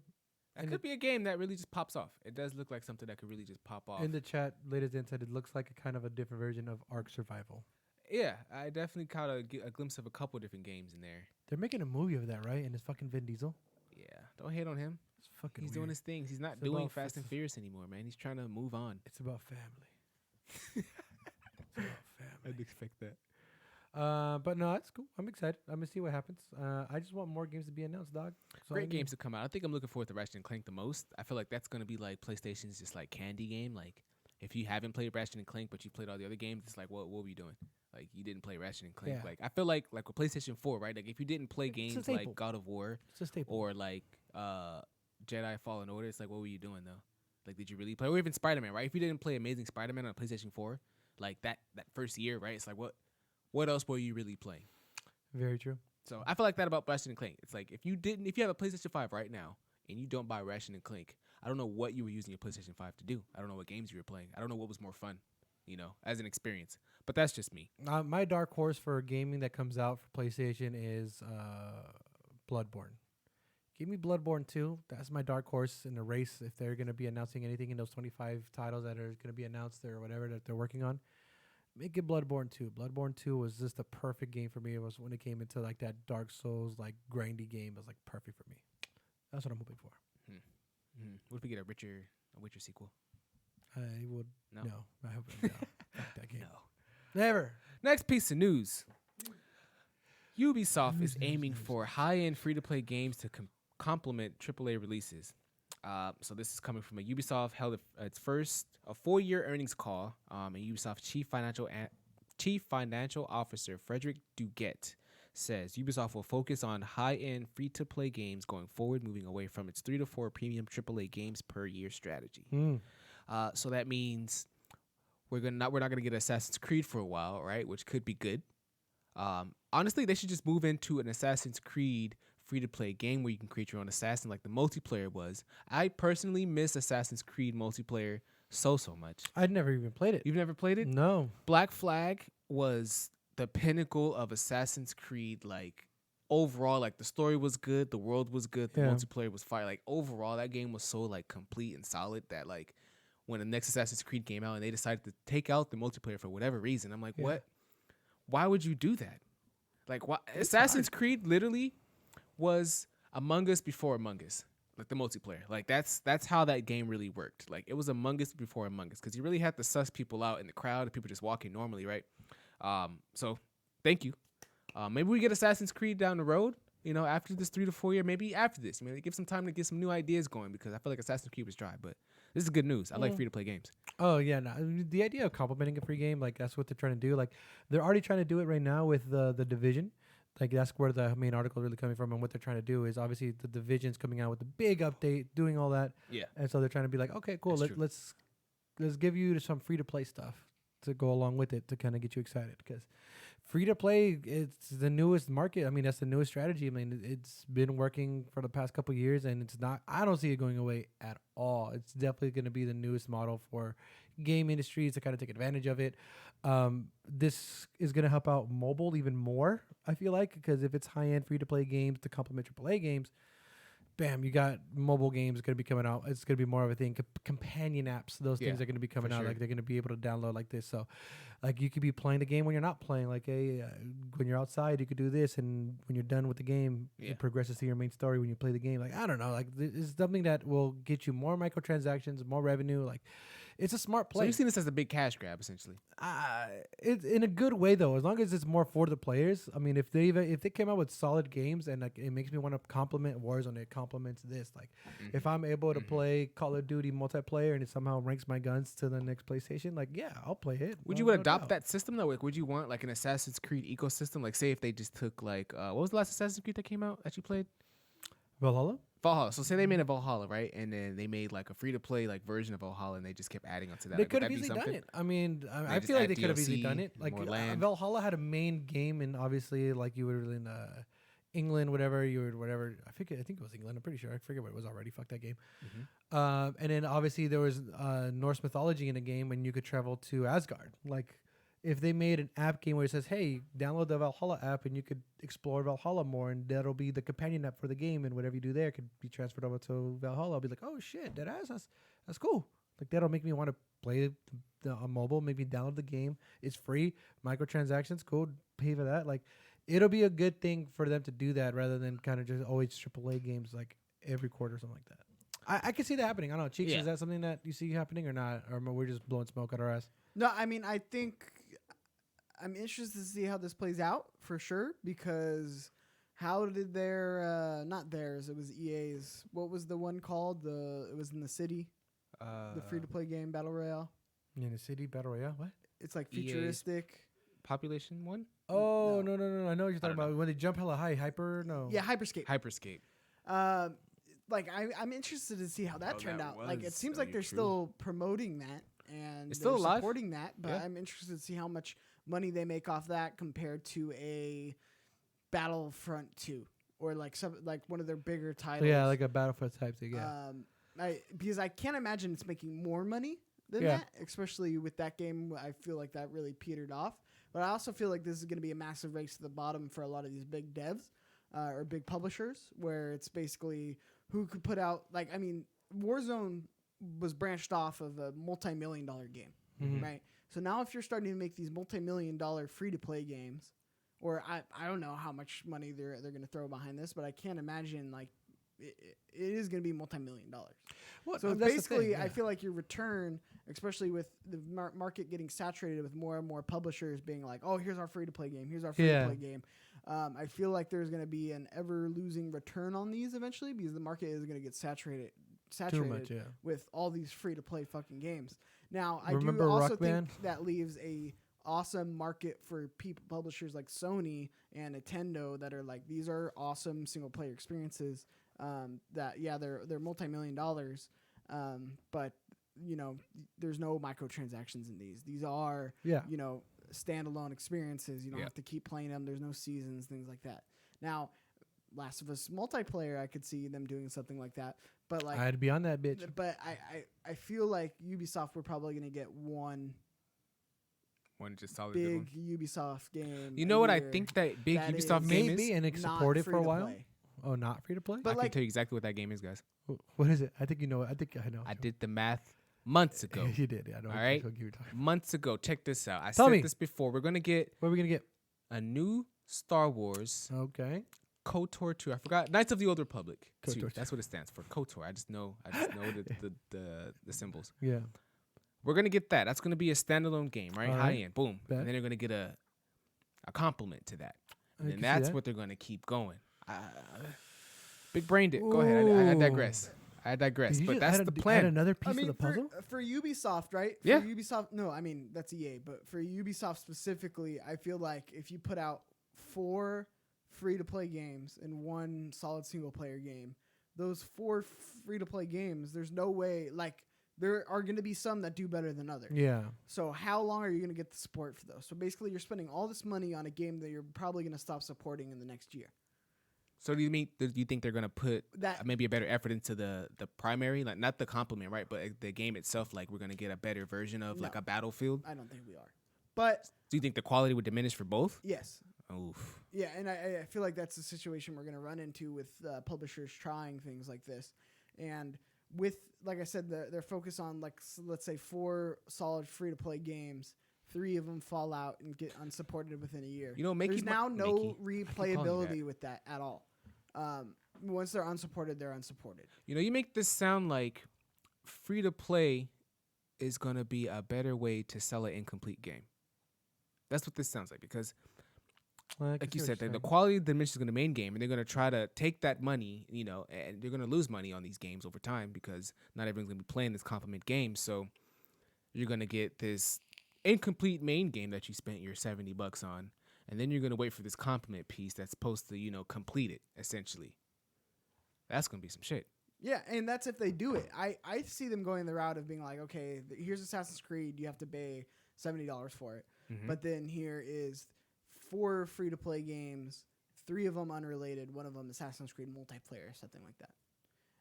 And could be a game that really just pops off. It does look like something that could really just pop off. In the chat, ladies and said it looks like a kind of a different version of Ark Survival. Yeah, I definitely caught a glimpse of a couple different games in there. They're making a movie of that, right? And it's fucking Vin Diesel. Yeah, don't hate on him. It's fucking He's weird. doing his things. He's not It's doing about Fast and f- Furious anymore, man. He's trying to move on. It's about family. It's about family. expect that. But no, that's cool. I'm excited. I'm gonna see what happens. I just want more games to be announced, dog. So Great games to come out. I think I'm looking forward to Ratchet and Clank the most. I feel like that's gonna be like PlayStation's just like candy game. Like if you haven't played Ratchet and Clank but you played all the other games, it's like what were you doing? Like you didn't play Ratchet and Clank. Yeah. Like I feel like with PlayStation 4, right? Like if you didn't play It's a games staple. like God of War It's a staple. or like Jedi Fallen Order, it's like what were you doing though? Like did you really play? Or even Spider-Man, right? If you didn't play Amazing Spider-Man on PlayStation 4, like that first year, right? It's like what else were you really playing? Very true. So I feel like that about Ratchet and Clank. It's like if you have a PlayStation 5 right now and you don't buy Ratchet and Clank, I don't know what you were using your PlayStation 5 to do. I don't know what games you were playing. I don't know what was more fun, as an experience. But that's just me. My dark horse for gaming that comes out for PlayStation is Bloodborne. Give me Bloodborne 2. That's my dark horse in the race. If they're going to be announcing anything in those 25 titles that are going to be announced or whatever that they're working on, make it Bloodborne 2. Bloodborne 2 was just the perfect game for me. It was when it came into like that Dark Souls, like grindy game. It was like perfect for me. That's what I'm hoping for. What if we get a Witcher sequel? I would No? no. I hope no. Fuck that game. No. Never. Next piece of news. Ubisoft is aiming for high-end free-to-play games to complement AAA releases. So this is coming from a Ubisoft held its first 4-year earnings call. And Ubisoft Chief Financial Officer Frederick Duguet says Ubisoft will focus on high-end free-to-play games going forward, moving away from its 3 to 4 premium AAA games per year strategy. So that means we're not gonna get Assassin's Creed for a while, right? Which could be good. Honestly, they should just move into an Assassin's Creed free-to-play game where you can create your own assassin like the multiplayer was. I personally miss Assassin's Creed multiplayer so much. I'd never even played it. You've never played it? No. Black Flag was the pinnacle of Assassin's Creed. Like, overall, like, the story was good, the world was good, the multiplayer was fire. Like, overall, that game was so, like, complete and solid that, like, when the next Assassin's Creed came out and they decided to take out the multiplayer for whatever reason, I'm like, what? Why would you do that? Like, why? Assassin's Creed literally was Among Us before Among Us, like the multiplayer. Like that's how that game really worked. Like it was Among Us before Among Us because you really had to suss people out in the crowd and people just walking normally, right? So thank you. Maybe we get Assassin's Creed down the road. You know, after this 3 to 4 year, maybe after this, maybe give some time to get some new ideas going because I feel like Assassin's Creed was dry. But this is good news. I like free to play games. Oh yeah, no. The idea of complementing a free game, like that's what they're trying to do. Like they're already trying to do it right now with the Division. Like that's where the main article is really coming from, and what they're trying to do is obviously the Division's coming out with the big update, doing all that. Yeah. And so they're trying to be like, okay, cool. Let's give you some free to play stuff to go along with it to kind of get you excited because free to play, it's the newest market. I mean, that's the newest strategy. I mean, it's been working for the past couple of years, and it's not. I don't see it going away at all. It's definitely going to be the newest model for game industries to kind of take advantage of it. This is going to help out mobile even more, I feel like, because if it's high-end free-to-play games to complement AAA games, bam, you got mobile games going to be coming out. It's going to be more of a thing. Companion apps, those things are going to be coming out. Sure. Like they're going to be able to download like this. So, like you could be playing the game when you're not playing. Like, when you're outside, you could do this, and when you're done with the game, it progresses to your main story when you play the game. Like, I don't know. Like, it's something that will get you more microtransactions, more revenue. Like, it's a smart play. So you've seen this as a big cash grab, essentially. It's in a good way though. As long as it's more for the players. I mean, if they came out with solid games and like it makes me want to compliment Warzone, it complements this. Like, if I'm able to play Call of Duty multiplayer and it somehow ranks my guns to the next PlayStation, like I'll play it. Would you adopt that system though? Like, would you want like an Assassin's Creed ecosystem? Like, say if they just took like what was the last Assassin's Creed that came out that you played? Valhalla. So say they made a Valhalla, right? And then they made like a free-to-play like version of Valhalla, and they just kept adding onto that. They could have easily done it. I mean, I feel like they could have easily done it. Like Valhalla had a main game, and obviously, like you were in England, whatever you were, whatever. I think it was England. I'm pretty sure. I forget what it was already. Fuck that game. And then obviously there was Norse mythology in the game, and you could travel to Asgard. Like, if they made an app game where it says, hey, download the Valhalla app and you could explore Valhalla more, and that'll be the companion app for the game, and whatever you do there could be transferred over to Valhalla, I'll be like, oh shit, that's cool. Like, that'll make me want to play on mobile, maybe download the game. It's free, microtransactions, cool, pay for that. Like, it'll be a good thing for them to do that rather than kind of just always AAA games like every quarter or something like that. I can see that happening. I don't know, Cheeks, is that something that you see happening or not? Or we're just blowing smoke out our ass? No, I mean, I think I'm interested to see how this plays out for sure, because how did their not theirs, it was EA's. What was the one called? It was in the city. The free to play game Battle Royale. In the city Battle Royale? What? It's like futuristic. Population one? Oh no. I know what you're talking about. When they jump hella high, Yeah, Hyperscape. Like I'm interested to see how that turned out. Like, it seems like they're still promoting that and it's still alive, supporting that, but I'm interested to see how much money they make off that compared to a Battlefront 2 or like one of their bigger titles. Yeah, like a Battlefront type thing. Yeah. Because I can't imagine it's making more money than that, especially with that game. I feel like that really petered off. But I also feel like this is going to be a massive race to the bottom for a lot of these big devs or big publishers, where it's basically who could put out, like, I mean, Warzone was branched off of a multi-million-dollar game, right? So now if you're starting to make these multi-million-dollar free-to-play games, or I don't know how much money they're going to throw behind this, but I can't imagine, like, it is going to be $multi-million. Well, So that's the thing, basically, yeah. I feel like your return, especially with the market getting saturated with more and more publishers being like, "Oh, here's our free-to-play game. Here's our free-to-play game." I feel like there's going to be an ever-losing return on these eventually because the market is going to get saturated Too much, yeah. with all these free-to-play fucking games. Now, Remember I do also Rock Band? think that leaves a awesome market for publishers like Sony and Nintendo that are like, these are awesome single-player experiences. They're multi-million dollars, but there's no microtransactions in these. These are standalone experiences. You don't have to keep playing them. There's no seasons, things like that. Now, Last of Us multiplayer, I could see them doing something like that. But like, I'd be on that bitch. But I feel like Ubisoft, we're probably gonna get one just solid big Ubisoft game. You know what I think that big that Ubisoft is game Maybe, is? and it not support it for a while. free-to-play. Oh, not free to play? But I can like- tell you exactly what that game is, guys. What is it? I think you know it. I think I know. I did the math months ago. You did. Yeah, I know. All right. What you're talking. Months ago. Check this out. I Tell said me. this before. We're gonna get What are we gonna get? a new Star Wars Okay. KOTOR 2. I forgot. Knights of the Old Republic 2. KOTOR 2. That's what it stands for. KOTOR. I just know the symbols. Yeah. We're gonna get that. That's gonna be a standalone game, right? All High right. end. Boom. Bet. And then they're gonna get a complement to that. And I then can see that's that. what they're gonna keep going. Big brained it. Go ahead. I Ooh. digress. Did you But just that's add the add plan. another piece I mean, of the puzzle. for Ubisoft, right? Yeah. For Ubisoft, no, I mean that's EA, but for Ubisoft specifically, I feel like if you put out 4 free-to-play games and 1 solid single-player game, those 4 free-to-play games, there's no way. Like, there are going to be some that do better than others. Yeah. So how long are you going to get the support for those? So basically, you're spending all this money on a game that you're probably going to stop supporting in the next year. So do you think they're gonna put That- maybe a better effort into the primary, like not the complement, right? But the game itself, like we're gonna get a better version of like No. a Battlefield. I don't think we are. But Do you think the quality would diminish for both? yes. Oof. Yeah, and I feel like that's the situation we're going to run into with publishers trying things like this. And with, like I said, their focus on, like, let's say 4 solid free-to-play games, 3 of them fall out and get unsupported within a year. You know, There's now no calling you replayability with that at all. Once they're unsupported, they're unsupported. You know, you make this sound like free to play is gonna be a better way to sell an incomplete game. That's what this sounds like because, like you said, the quality diminishes in the main game, and they're gonna try to take that money, and they're gonna lose money on these games over time because not everyone's gonna be playing this complement game. So you're gonna get this incomplete main game that you spent your $70 on, and then you're gonna wait for this complement piece that's supposed to, complete it essentially. That's gonna be some shit. Yeah, and that's if they do it. I see them going the route of being like, okay, here's Assassin's Creed. You have to pay $70 for it. Mhm. But then here is 4 free-to-play games, 3 of them unrelated, 1 of them Assassin's Creed multiplayer, something like that.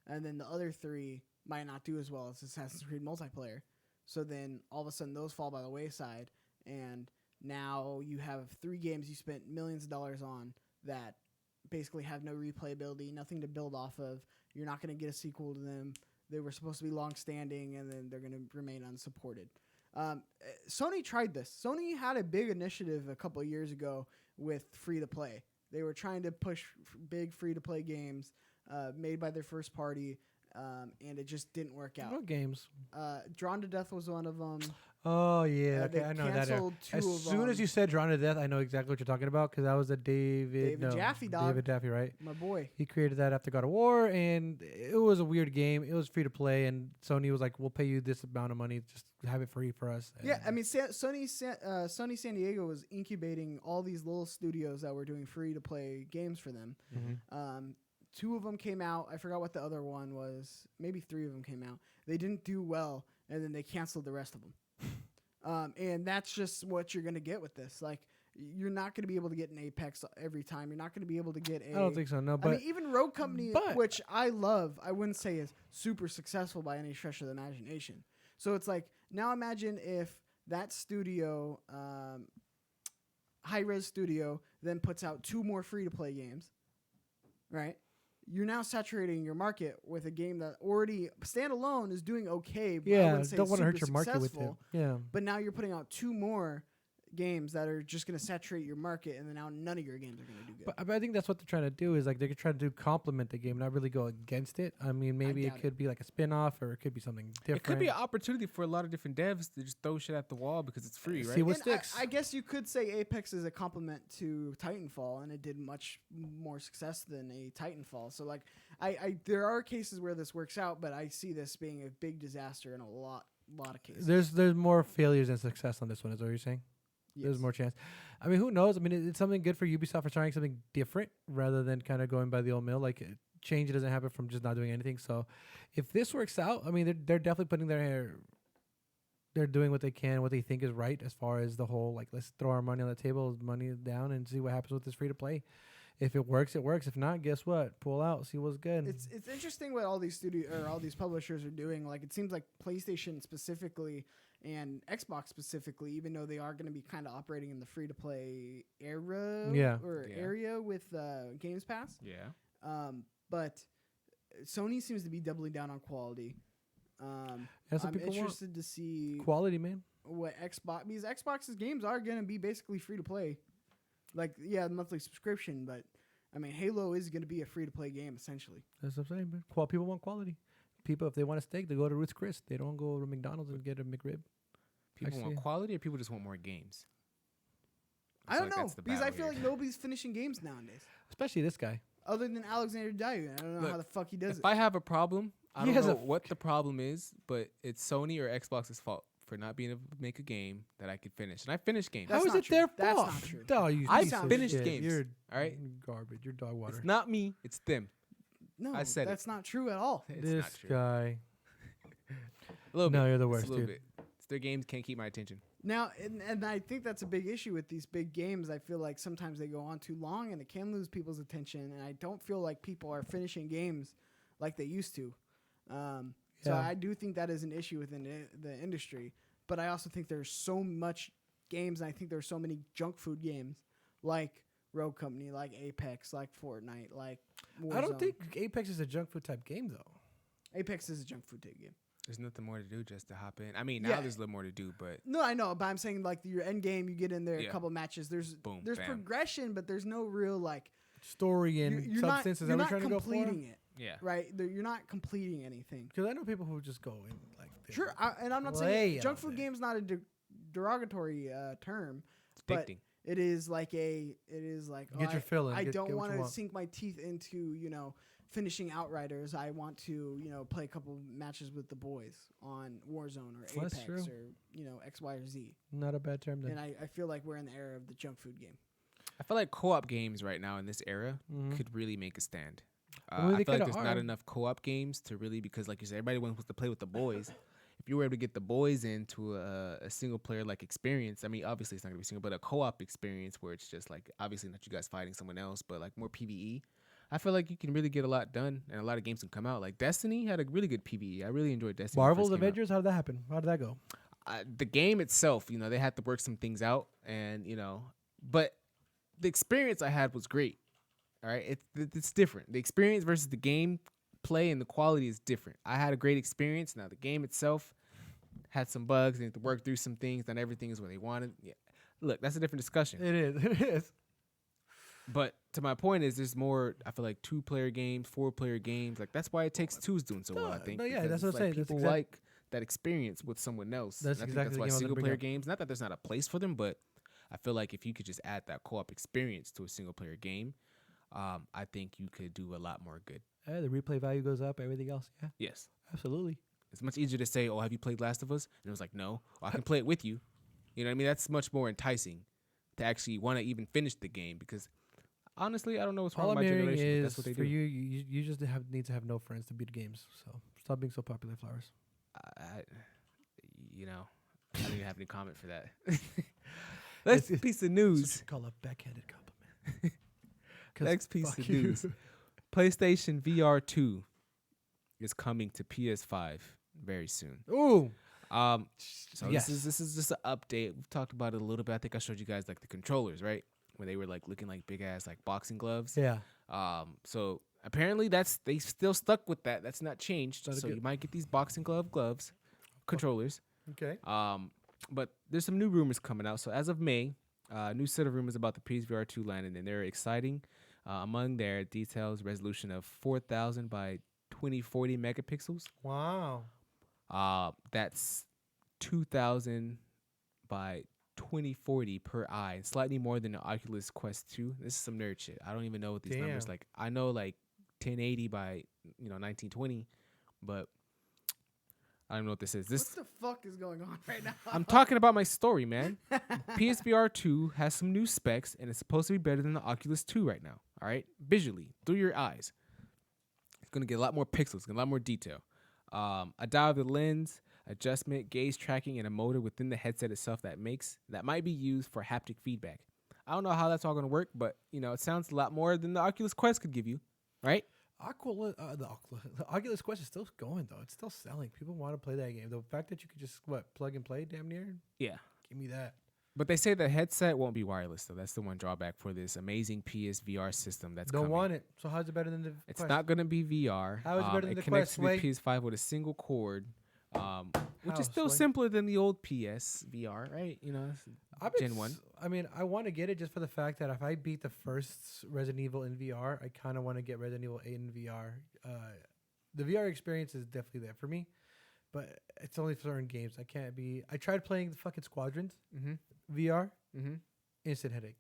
And then the other 3 might not do as well as Assassin's Creed multiplayer. So then all of a sudden those fall by the wayside, and now you have 3 games you spent millions of dollars on that basically have no replayability, nothing to build off of. You're not going to get a sequel to them. They were supposed to be long-standing, and then they're going to remain unsupported. Sony tried this. Sony had a big initiative a couple of years ago with free-to-play. They were trying to push big free-to-play games made by their first party, and it just didn't work out. What games? Drawn to Death was one of them. Oh yeah, They okay, I know that. canceled 2 As of soon as them. you said "Drawn to Death," I know exactly what you're talking about because that was a David Jaffe, dog. David Jaffe, right? My boy. He created that after God of War, and it was a weird game. It was free to play, and Sony was like, "We'll pay you this amount of money, just have it free for us." Yeah, And I mean, Sony San Diego was incubating all these little studios that were doing free-to-play games for them. Mhm. 2 of them came out. I forgot what the other one was. Maybe 3 of them came out. They didn't do well, and then they canceled the rest of them. And that's just what you're going to get with this. Like, you're not going to be able to get an Apex every time. You're not going to be able to get a... I don't think so. No, I but mean, even Rogue Company, but- which I love, I wouldn't say is super successful by any stretch of the imagination. So it's like, now imagine if that studio, high-res studio, then puts out 2 more free-to-play games, right? You're now saturating your market with a game that already, standalone, is doing okay. But I yeah, wouldn't say don't want to hurt super your market with it. successful. Yeah, But now you're putting out 2 more games that are just going to saturate your market, and then now none of your games are going to do good. But I think that's what they're trying to do is like they're trying to complement the game, not really go against it. I mean, maybe it doubt could be like a spin-off or it could be something different. It could be an opportunity for a lot of different devs to just throw shit at the wall because it's free, right? See what And sticks. I guess you could say Apex is a complement to Titanfall, and it did much more success than a Titanfall. So like, I there are cases where this works out, but I see this being a big disaster in a lot of cases. There's more failures than success on this one. Is what you're saying? There's Yes. more chance. I mean, who knows? I mean, it's something good for Ubisoft for trying something different rather than kind of going by the old mill. Like, change doesn't happen from just not doing anything. So, if this works out, I mean, they're definitely putting they're doing what they can, what they think is right as far as the whole, like, let's throw our money on the table, money down, and see what happens with this free to play. If it works, it works. If not, guess what? Pull out, see what's good. It's interesting what all these all these publishers are doing. Like, it seems like PlayStation specifically and Xbox specifically, even though they are going to be kind of operating in the free to play era area with Games Pass. Yeah. But Sony seems to be doubling down on quality. That's what I'm people want. interested to see Quality, man. what Xbox, because Xbox's games are going to be basically free to play. Like, yeah, monthly subscription, but I mean, Halo is going to be a free to play game essentially. That's what I'm saying, man. People want quality. People, if they want a steak, they go to Ruth's Chris. They don't go to McDonald's and get a McRib. People want quality, or people just want more games? I don't know, that's the because I battle feel here. like nobody's finishing games nowadays, Especially this guy. other than Alexander Dayu. I don't know Look, how the fuck he does If it. I have a problem, I He don't has know a what the problem is, but it's Sony or Xbox's fault for not being able to make a game that I could finish. And I finished games. That's How is not it true. their That's fault? not true. Oh, you I piece of finished shit. games, You're all right? garbage. You're dog water. It's not me, it's them. No, I said it. that's not true at all. It's This not true. guy. A little No, bit. you're the It's worst, a little dude. bit. It's their games can't keep my attention. Now, and I think that's a big issue with these big games. I feel like sometimes they go on too long and it can lose people's attention. And I don't feel like people are finishing games like they used to. So Yeah. I do think that is an issue within the industry. But I also think there's so much games, and I think there's so many junk food games like Rogue Company, like Apex, like Fortnite, like Warzone. I don't think Apex is a junk food type game, though. Apex is a junk food type game. There's nothing more to do just to hop in. I mean, now Yeah. there's a little more to do, but No, I know, but I'm saying like your end game, you get in there Yeah. a couple matches. There's Boom, there's bam. progression, but there's no real like Story and you're substance. Not, Is you're that what not you're trying to go for? completing it, yeah. right? You're not completing anything. Because I know people who just go in like they Sure, and I'm not play saying junk all food day. game's not a derogatory term, It's but addicting. it is like Get your fill in. I Get don't what you want to want. sink my teeth into finishing Outriders. I want to play a couple matches with the boys on Warzone or That's Apex true. or X, Y, or Z. Not a bad term then. And I feel like we're in the era of the junk food game. I feel like co-op games right now in this era Mhm. could really make a stand. Well, I they feel like kinda there's not are. enough co-op games to really, because like you said, everybody wants to play with the boys. If you were able to get the boys into a single player like experience, I mean, obviously it's not gonna be single, but a co-op experience where it's just like obviously not you guys fighting someone else, but like more PVE. I feel like you can really get a lot done, and a lot of games can come out. Like Destiny had a really good PVE. I really enjoyed Destiny. when it Marvel's first came out. Avengers. How did that happen? How did that go? The game itself, they had to work some things out, and but the experience I had was great. All right, it's different. The experience versus the game play and the quality is different. I had a great experience. Now the game itself had some bugs and had to work through some things. Not everything is what they wanted. Yeah, look, that's a different discussion. It is. It is. But to my point is, there's more. I feel like 2-player games, 4-player games. Like that's why It Takes Two is doing so well. I think. no, yeah, because that's what it's I'm saying. like That's people like that experience with someone else. That's And I think exactly the that's why game I was gonna bring single-player up. games. Not that there's not a place for them, but I feel like if you could just add that co-op experience to a single-player game, I think you could do a lot more good. The replay value goes up. Everything else. Yeah, Yes, absolutely. it's much easier to say, "Oh, have you played Last of Us?" And it was like, "No, I can play it with you." You know what I mean? That's much more enticing to actually want to even finish the game because. Honestly, I don't know what's wrong All with I'm my hearing generation. But is that's what they for do. you just need to have no friends to beat games. So stop being so popular, Flowers. I don't even have any comment for that. Next It's- piece of It's news. call a backhanded compliment. 'Cause Next piece fuck of you. news. PlayStation VR 2 is coming to PS5 very soon. Ooh. So Yes. this is just an update. We've talked about it a little bit. I think I showed you guys like the controllers, right? Where they were like looking like big ass like boxing gloves. Yeah. So apparently they still stuck with that. That's not changed. That's So good. you might get these boxing gloves, controllers. Okay. but there's some new rumors coming out. So as of May, a new set of rumors about the PSVR 2 landing, and they're exciting. Among their details, resolution of 4,000 by 2040 megapixels. Wow. That's 2,000 by 2040 per eye, slightly more than the Oculus Quest 2. This is some nerd shit. I don't even know what these numbers Damn. like. I know like 1080 by 1920, but I don't know what this is. This What the fuck is going on right now? I'm talking about my story, man. PSVR 2 has some new specs, and it's supposed to be better than the Oculus 2 right now. All right, visually through your eyes, it's gonna get a lot more pixels, a lot more detail. A dial of the lens, adjustment, gaze tracking, and a motor within the headset itself that might be used for haptic feedback. I don't know how that's all gonna work, but it sounds a lot more than the Oculus Quest could give you, right? The Oculus Quest is still going though. It's still selling. People want to play that game. The fact that you could just plug and play, damn near. Yeah. Give me that. But they say the headset won't be wireless, though. That's the one drawback for this amazing PSVR system that's Don't coming. want it. So how's it better than the It's Quest? not going to be VR. How is it better than it the connects Quest, to the PS5 with a single cord, which How, is still Sway? simpler than the old PS VR, right? It's Gen 1. I mean, I want to get it just for the fact that if I beat the first Resident Evil in VR, I kind of want to get Resident Evil 8 in VR. The VR experience is definitely there for me, but it's only for certain games. I tried playing the fucking Squadrons VR. Instant headache.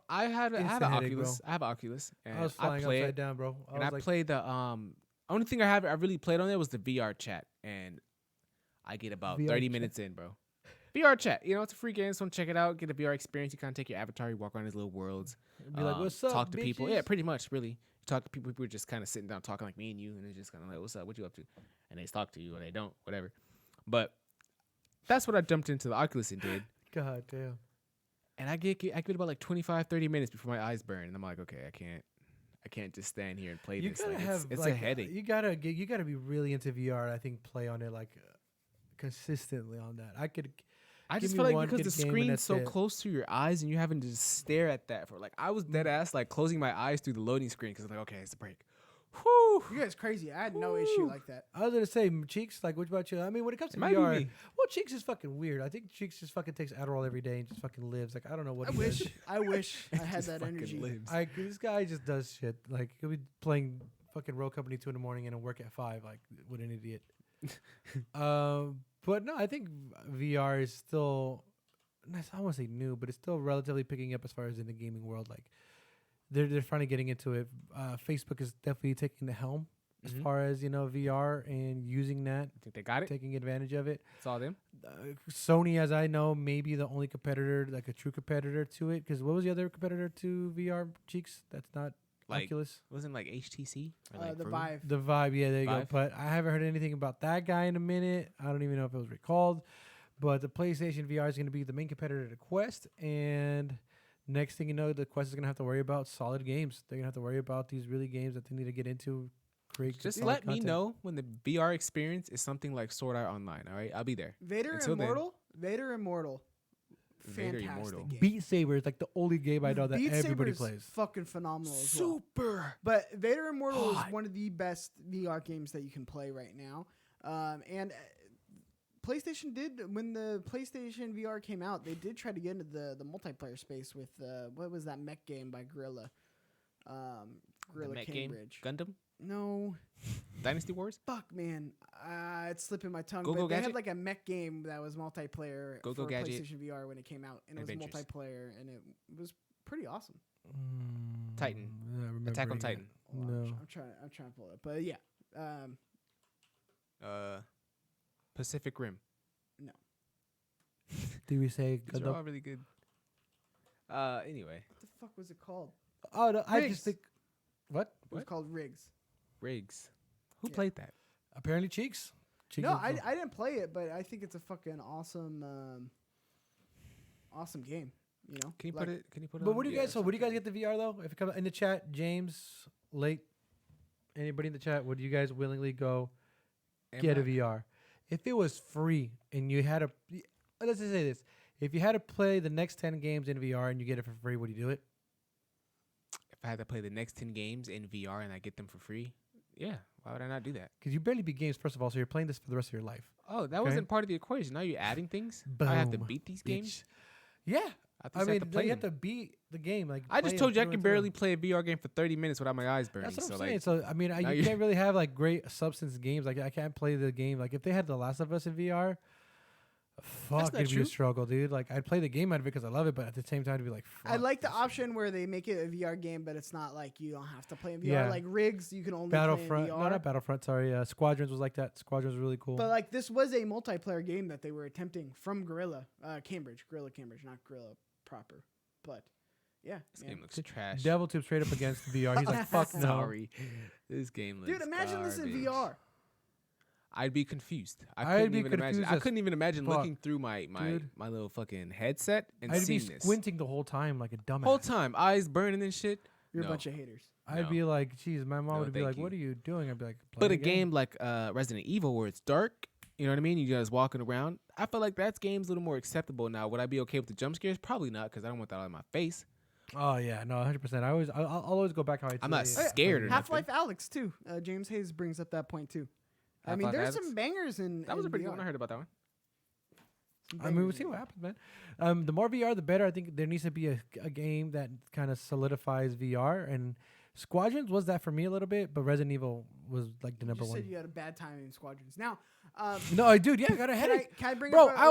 I had an Instant headache, Oculus. I have an Oculus. And I was flying play upside it, down, bro. I played the only thing I really played on there was the VR chat, and I get about VR 30 chat? minutes in, bro. VR chat, it's a free game, so check it out. Get a VR experience. You kind of take your avatar, you walk around these little worlds, Be like, "What's up, talk to people. Yeah, bitches?" pretty much, really. You talk to people. People are just kind of sitting down talking like me and you, and it's just kind of like, "What's up? What you up to?" And they talk to you, or they don't, whatever. But that's what I jumped into the Oculus and did. God damn. And I get about like 25, 30 minutes before my eyes burn, and I'm like, okay, I can't just stand here and play You this. gotta Like, have it's a headache. You gotta be really into VR. I think play on it consistently on that. I give just me feel like one because the good game and screen's that's so it. close to your eyes and you're having to just stare at that for I was dead ass closing my eyes through the loading screen because I'm like, okay, it's a break. Whew. You guys crazy. I had no issue like that. I was gonna say Cheeks. What about you? I mean, when it comes to It might be VR, me. well, Cheeks is fucking weird. I think Cheeks just fucking takes Adderall every day and just fucking lives. I don't know what. I he wish. does. I wish I had Just that fucking energy. lives. This guy just does shit. He'll be playing fucking Roll Company 2 in the morning and then work at 5. What an idiot. But no, I think VR is still. I don't want to say new, but it's still relatively picking up as far as in the gaming world. They're finally getting into it. Facebook is definitely taking the helm as far as VR and using that, I think they got it. taking advantage of it. It's all them. Sony, as I know, may be the only competitor, a true competitor to it. Because what was the other competitor to VR, Cheeks? That's not Oculus. Wasn't HTC or The Vroom? Vive. The Vive, yeah, there you go. Vive? But I haven't heard anything about that guy in a minute. I don't even know if it was recalled. But the PlayStation VR is going to be the main competitor to Quest. And next thing you know, the Quest is going to have to worry about solid games. They're going to have to worry about these really games that they need to get into. Just solid let me content. know when the VR experience is something like Sword Art Online. All right, I'll be there. Vader Until then- Immortal. Vader Immortal. Vader Fantastic Immortal. game. Beat Saber is the only game I know that Beat everybody Saber is plays. fucking phenomenal as well. Super. But Vader Immortal Hot. is one of the best VR games that you can play right now. And PlayStation did, when the PlayStation VR came out, they did try to get into the multiplayer space with, what was that mech game by Guerrilla? Guerrilla Mech Cambridge. game? Gundam? No. Dynasty Wars? Fuck, man. It's slipping my tongue. Go-Go but they had Gadget? a mech game that was multiplayer Go-Go for Gadget? PlayStation VR when it came out. And it Adventures. was multiplayer, and it was pretty awesome. Titan. Yeah, Attack on remembering Titan. it. Hold on, No. I'm trying to pull it up. But yeah. Pacific Rim. No. Did we say These are Gundam? all really good. Anyway, What the fuck was it called? Oh, no, I Riggs. just think. What? It was called Riggs. Riggs. Who Yeah. played that? Apparently, Cheeks. Cheeks No, is- I didn't play it, but I think it's a fucking awesome, awesome game. You know? Can you Like, put it? Can you put it? But on? what do you Yeah, guys? So, what do you guys get the VR though? If it comes in the chat, James, Late, anybody in the chat, would you guys willingly go Am get a I- VR? If it was free and you had to, let's just say this: if you had to play the next 10 games in VR and you get it for free, would you do it? If I had to play the next 10 games in VR and I get them for free, yeah, Why would I not do that? Because you barely beat games, first of all, so you're playing this for the rest of your life. Oh, that Okay. wasn't part of the equation. Now you're adding things. I have to Boom, beat these bitch. games. Yeah. I I mean, to play you have them. to beat the game. Like I just play told it you I through can and through. barely play a VR game for 30 minutes without my eyes burning. That's what So I'm like, saying. So I mean, now you you're- can't really have like great substance games. Like I can't play the game. Like if they had The Last of Us in VR, fuck, not it'd be true. a struggle, dude. Like I'd play the game out of it because I love it, but at the same time, it'd be like, fuck, I like the this option where they make it a VR game, but it's not like you don't have to play in VR. Yeah. Like Rigs, you can only Battlefront. play in VR. No, not Battlefront. Sorry, Squadrons was like that. Squadrons was really cool. But like this was a multiplayer game that they were attempting from Gorilla Cambridge, not Gorilla proper. But yeah, this man. game looks trash. Devil Tube straight up against VR. He's like, fuck no. Sorry, this game looks. Dude, imagine this in garbage. VR. I'd be confused. I'd couldn't be even imagine. confused I as couldn't even imagine fuck, looking through my dude. little fucking headset and I'd be seeing this squinting the whole time like a dumbass. whole time, eyes burning and shit. You're No. a bunch of haters. I'd No. be like, geez, my mom No, would be thank like, what are you. you doing? I'd be like, But a playing game like Resident Evil where it's dark, you know what I mean? You guys walking around. I feel like that game's a little more acceptable now. Would I be okay with the jump scares? Probably not, because I don't want that on my face. Oh yeah, no, 100%. I'll always go back how I. I'm not say it. scared or Half nothing. Life Alex too. James Hayes brings up that point too. I mean, Half-Life there's Alyx? some bangers in. That was in a pretty VR. good one. I heard about that one. Some I mean, we'll bangers see in what VR. happens, man. The more VR, the better. I think there needs to be a game that kind of solidifies VR, and Squadrons was that for me a little bit, but Resident Evil was like the You number just one. said you had a bad time in Squadrons. Now, No, dude, yeah, I got a can I, headache. can I bring Bro, up? I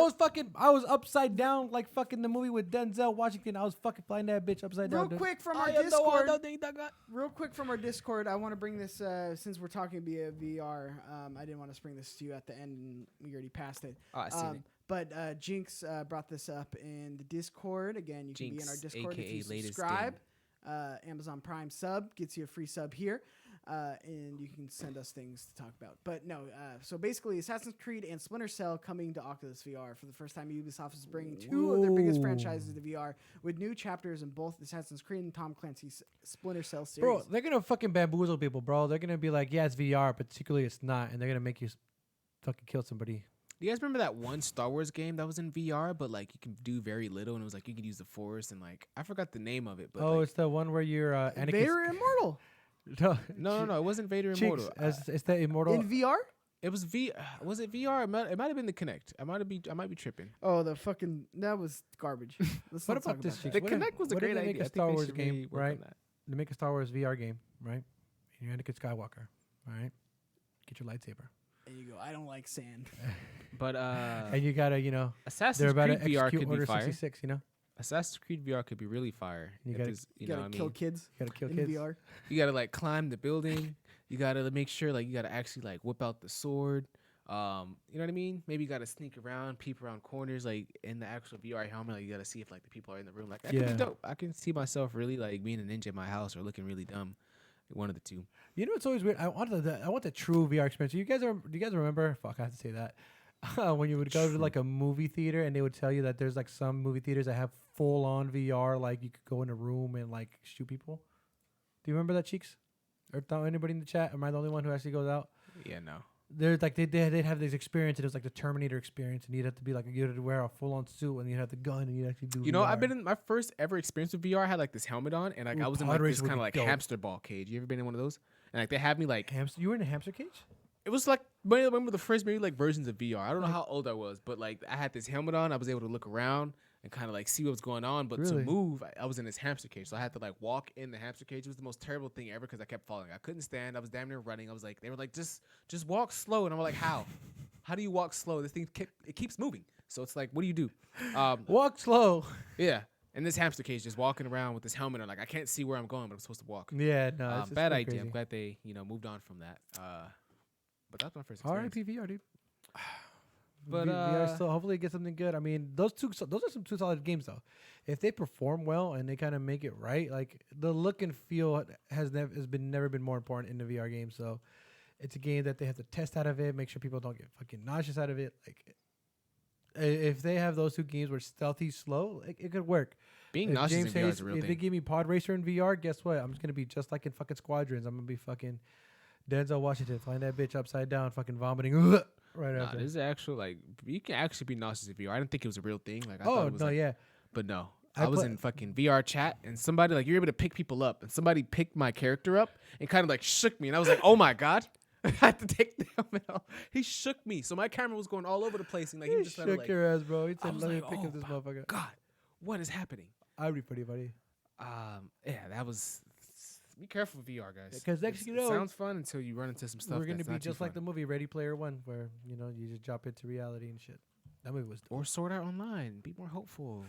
was upside down like fucking the movie with Denzel Washington. I was fucking flying that bitch upside real down. dude. quick from our Discord. Real quick from our Discord, I want to bring this since we're talking via VR. I didn't want to spring this to you at the end, and we already passed it. Oh, I seen it. But Jinx brought this up in the Discord. Again, you can be in our Jinx, Discord if aka you latest subscribe. Amazon Prime sub gets you a free sub here. And you can send us things to talk about. But no, so basically Assassin's Creed and Splinter Cell coming to Oculus VR. For the first time, Ubisoft is bringing two of their biggest franchises to VR with new chapters in both Assassin's Creed and Tom Clancy's Splinter Cell series. Bro, they're gonna fucking bamboozle people, bro. They're gonna be like, yeah, it's VR, but secretly it's not, and they're gonna make you fucking kill somebody. Do you guys remember that one Star Wars game that was in VR, but like you can do very little, and it was like you could use the Force, and like I forgot the name of it, but Oh, like, it's the one where you're Anakin. Vader Immortal no, it wasn't Vader Cheeks, Immortal. it's the immortal. in VR. It was Was it VR? It might have been the Kinect. I might be tripping. Oh, the fucking that was garbage. Let's What not talk about this about shit? that. The What if- Kinect was a what if great they make idea. a I think Star they Wars should game, really work on right? that. They make a Star Wars VR game, right? And you're Anakin Skywalker, all right? Get your lightsaber, There you go. I don't like sand. But and you gotta, they're Assassin's about Creed to VR execute could be Order fire. 66. Assassin's Creed VR could be really fire. You if gotta- there's- You know gotta what I kill mean? kids You gotta kill in kids. VR. You gotta like climb the building. You gotta make sure like you gotta actually like whip out the sword. You know what I mean? Maybe you gotta sneak around, peep around corners, like in the actual VR helmet. Like you gotta see if like the people are in the room. Like that could Yeah. be dope. I can see myself really like being a ninja in my house or looking really dumb. One of the two. You know what's always weird? I want the true VR experience. Do you guys remember? Fuck, I have to say that. When you would go to like a movie theater and they would tell you that there's like some movie theaters that have full on VR, like you could go in a room and like shoot people. Do you remember that, Cheeks? Or anybody in the chat? Am I the only one who actually goes out? Yeah, no. There's like they'd have this experience. And it was like the Terminator experience, and you'd have to be like you had to wear a full on suit, and you'd have the gun, and you'd actually do. You know, VR. I've been in my first ever experience with VR. I had like this helmet on, and like Ooh, I was in pod like race this would kind of be like dope. hamster ball cage. You ever been in one of those? And like they had me like hamster. You were in a hamster cage? it was like one of the first maybe like versions of VR. I don't know how old I was, but like I had this helmet on. I was able to look around and kind of like see what was going on. But Really? to move, I was in this hamster cage, so I had to like walk in the hamster cage. It was the most terrible thing ever because I kept falling. I couldn't stand. I was damn near running. I was like, they were like, just walk slow, and I'm like, how? How do you walk slow? This thing it keeps moving. So it's like, what do you do? Walk slow. Yeah. In this hamster cage, just walking around with this helmet on, like I can't see where I'm going, but I'm supposed to walk. Yeah, no, it's Bad kinda idea. I'm crazy. glad they moved on from that. But that's my first experience. R.I.P. VR, dude. But, VR still hopefully get something good. I mean, those are some two solid games though. If they perform well and they kind of make it right, like the look and feel has never been more important in the VR game. So it's a game that they have to test out of it, make sure people don't get fucking nauseous out of it. Like if they have those two games where stealthy, slow, it could work. Being If nauseous in VR Hayes, is a real if they thing. give me Pod Racer in VR, guess what? I'm just gonna be just like in fucking Squadrons. I'm gonna be fucking Denzel Washington flying that bitch upside down, fucking vomiting right Nah, after. this is actual like you can actually be nauseous in VR. I didn't think it was a real thing. Like I thought Oh it was no, like, yeah. but no. I I was play- in fucking VR chat and somebody like you're able to pick people up and somebody picked my character up and kind of like shook me and I was like, oh my god. I had to take the helmet off. He shook me, so my camera was going all over the place, and like he was just shook trying to, like, your ass, bro. He I said, was "Let me like, pick oh up this my motherfucker." God, what is happening? I'd be pretty funny. Yeah, that was. Be careful with VR, guys. 'Cause next you it know, sounds fun until you run into some stuff. We're gonna that's be not too just like the fun. movie Ready Player One, where you just drop into reality and shit. That movie was Or Sword Art Online. Be more hopeful.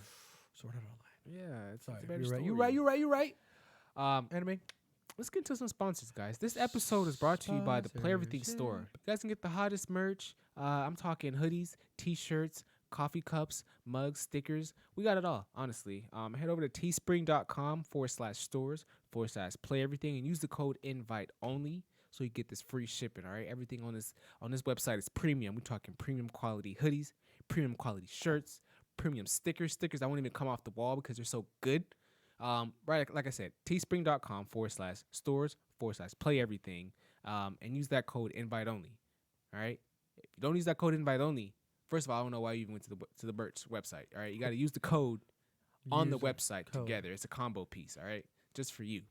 Sort of online. Yeah, it's Sorry, a better you're right. story. You're right. Anime. Let's get into some sponsors, guys. This episode is brought to you by the Play Everything store. You guys can get the hottest merch. I'm talking hoodies, t-shirts, coffee cups, mugs, stickers. We got it all, honestly. Head over to teespring.com/stores/play everything and use the code invite only so you get this free shipping. All right, everything on this website is premium. We're talking premium quality hoodies, premium quality shirts, premium stickers. Stickers that won't even come off the wall because they're so good. Right, like I said, teespring.com/stores/play everything, and use that code invite only. All right, if you don't use that code invite only, first of all, I don't know why you even went to the merch website. All right, you got to use the code on the website together. It's a combo piece. All right, just for you.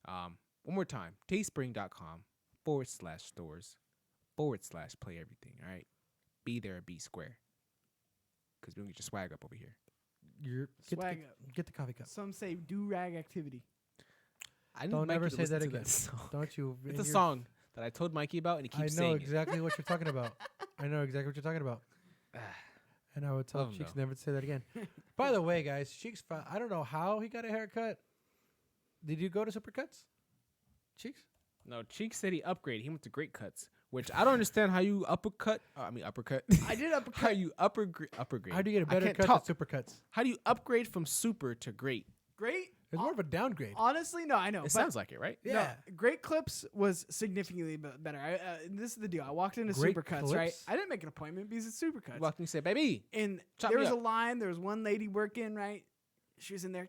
One more time, teespring.com/stores/play everything. All right, be there, be square, because we don't get your swag up over here. Swag up. Get the coffee cup. Some say do-rag activity. I need Don't Mikey ever to say listen that to again. song. Don't you? It's a song that I told Mikey about, and he I keeps know saying exactly what you're talking about. I know exactly what you're talking about. And I would tell Oh, Cheeks no. never to say that again. By the way, guys, Cheeks, I don't know how he got a haircut. Did you go to Supercuts? Cheeks? No, Cheek said he upgraded. He went to Great Cuts, which I don't understand how you uppercut. Uppercut. I did uppercut. How you uppergrade? How do you get a better can't cut talk. than Supercuts? How do you upgrade from super to great? Great. It's more of a downgrade. Honestly, no, I know. It but sounds like it, right? Yeah. No, Great Clips was significantly better. This is the deal. I walked into Great Supercuts, right? Clips? I didn't make an appointment because it's Supercuts. You walked in and said, "Baby, And Chop there me was a up. line. There was one lady working, right? She was in there.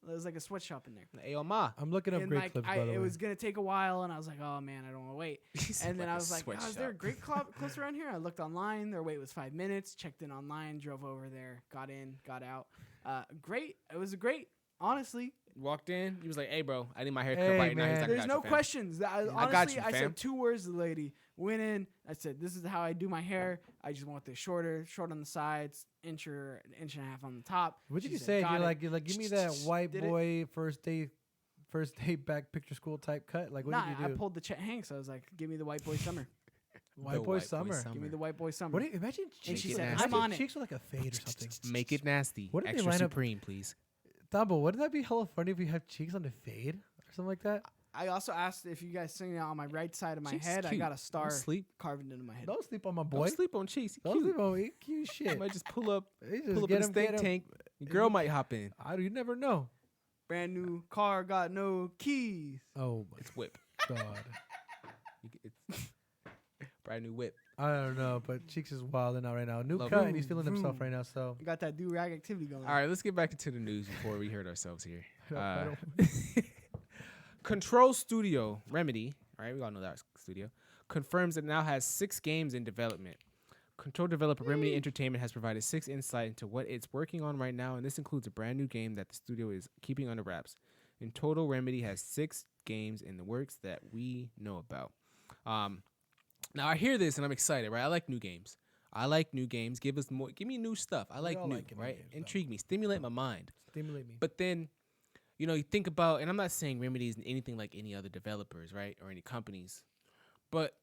There was like a sweatshop in there. hey, yo, ma." I'm looking up And Great like, Clips, by the it way. was gonna take a while, and I was like, "Oh man, I don't want to wait." And then I was like, "Oh, "Is there a Great Clips around here?" I looked online. Their wait was 5 minutes. Checked in online. Drove over there. Got in. Got out. Great. It was great. Honestly, Walked in. He was like, "Hey, bro, I need my hair cut Hey, right now." He's man. like, there's "I got no you, fam." questions. Honestly, I got you, I fam. said 2 words to the lady. Went in. I said, "This is how I do my hair. I just want this short on the sides, inch and a half on the top." What did She you said, say? "Got You're it." like, give me that white Did it. boy first day back picture school type cut. Like, what Nah, did you I do? pulled the Chet Hanks. I was like, "Give me the white boy summer. White boy summer. Give me the white boy summer." What do you imagine? And Cheeks she with- said, imagine "I'm on it." Cheeks with like a fade or something. Make it nasty. What if they Extra line up- supreme, please. Tambo, wouldn't that be hella funny if we have Cheeks on the fade or something like that? I also asked if you guys sing it on my right side of my Cheeks is head. I cute. got a star Don't sleep. carved into my head. Don't sleep on my Don't boy. sleep on Cheeks. He Don't cute. sleep on me. Cute I shit. might just pull up He just in get a him, steak get him. tank. Your girl might hop in. You never know. Brand new car, got no keys. Oh my It's whip. god. It's brand new whip. I don't know, but Cheeks is wilding out right now. New Love cut, it. and he's feeling himself Vroom. right now. So I got that do rag activity going. All right, let's get back into the news before we hurt ourselves here. I don't- Control Studio Remedy, all right, we all know that studio, confirms it now has 6 games in development. Control developer Remedy Entertainment has provided 6 insight into what it's working on right now, and this includes a brand new game that the studio is keeping under wraps. In total, Remedy has 6 games in the works that we know about. Now I hear this and I'm excited, right? I like new games. Give us more. Give me new stuff. I like all new, like new right? games, though. Intrigue me. Stimulate my mind. Stimulate me. But then, you think about, and I'm not saying Remedy is anything like any other developers, right, or any companies, but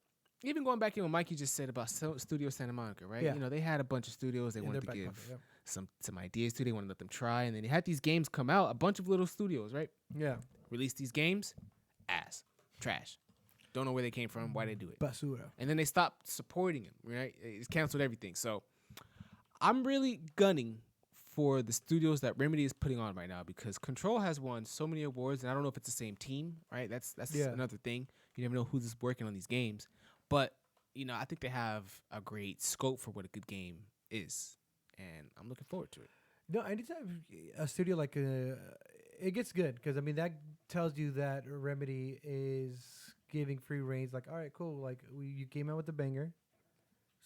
even going back to what Mikey just said about Studio Santa Monica, right? Yeah. They had a bunch of studios they In wanted their to back give pocket, some ideas to. They wanted to let them try, and then they had these games come out. A bunch of little studios, right? yeah. Release these games, ass, trash. Don't know where they came from, why they do it. Basura. And then they stopped supporting him, right? It's canceled everything. So I'm really gunning for the studios that Remedy is putting on right now because Control has won so many awards, and I don't know if it's the same team, right? That's Yeah. another thing. You never know who's working on these games. But, I think they have a great scope for what a good game is, and I'm looking forward to it. No, anytime a studio like it gets good because that tells you that Remedy is giving free reigns. Like, all right, cool. Like you came out with the banger,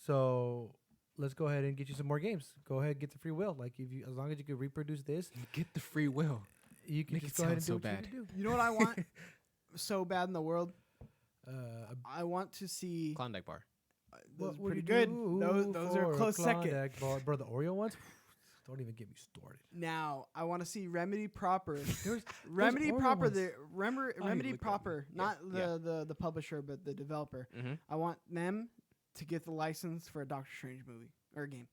so let's go ahead and get you some more games. Go ahead, get the free will. Like as long as you can reproduce this, Get the free will. you can Make just it go ahead sound and do so what you need to do. You know what I want so bad in the world? I want to see. Klondike bar. Those what are pretty would good. you Those are for a close second. Klondike bar? Bro, the Oreo ones. Don't even get me started. Now I want to see Remedy proper. There's Remedy Oreo proper. ones. The Remedy looked at proper, me. not Yeah, the publisher, but the developer. Mm-hmm. I want them to get the license for a Doctor Strange movie or a game.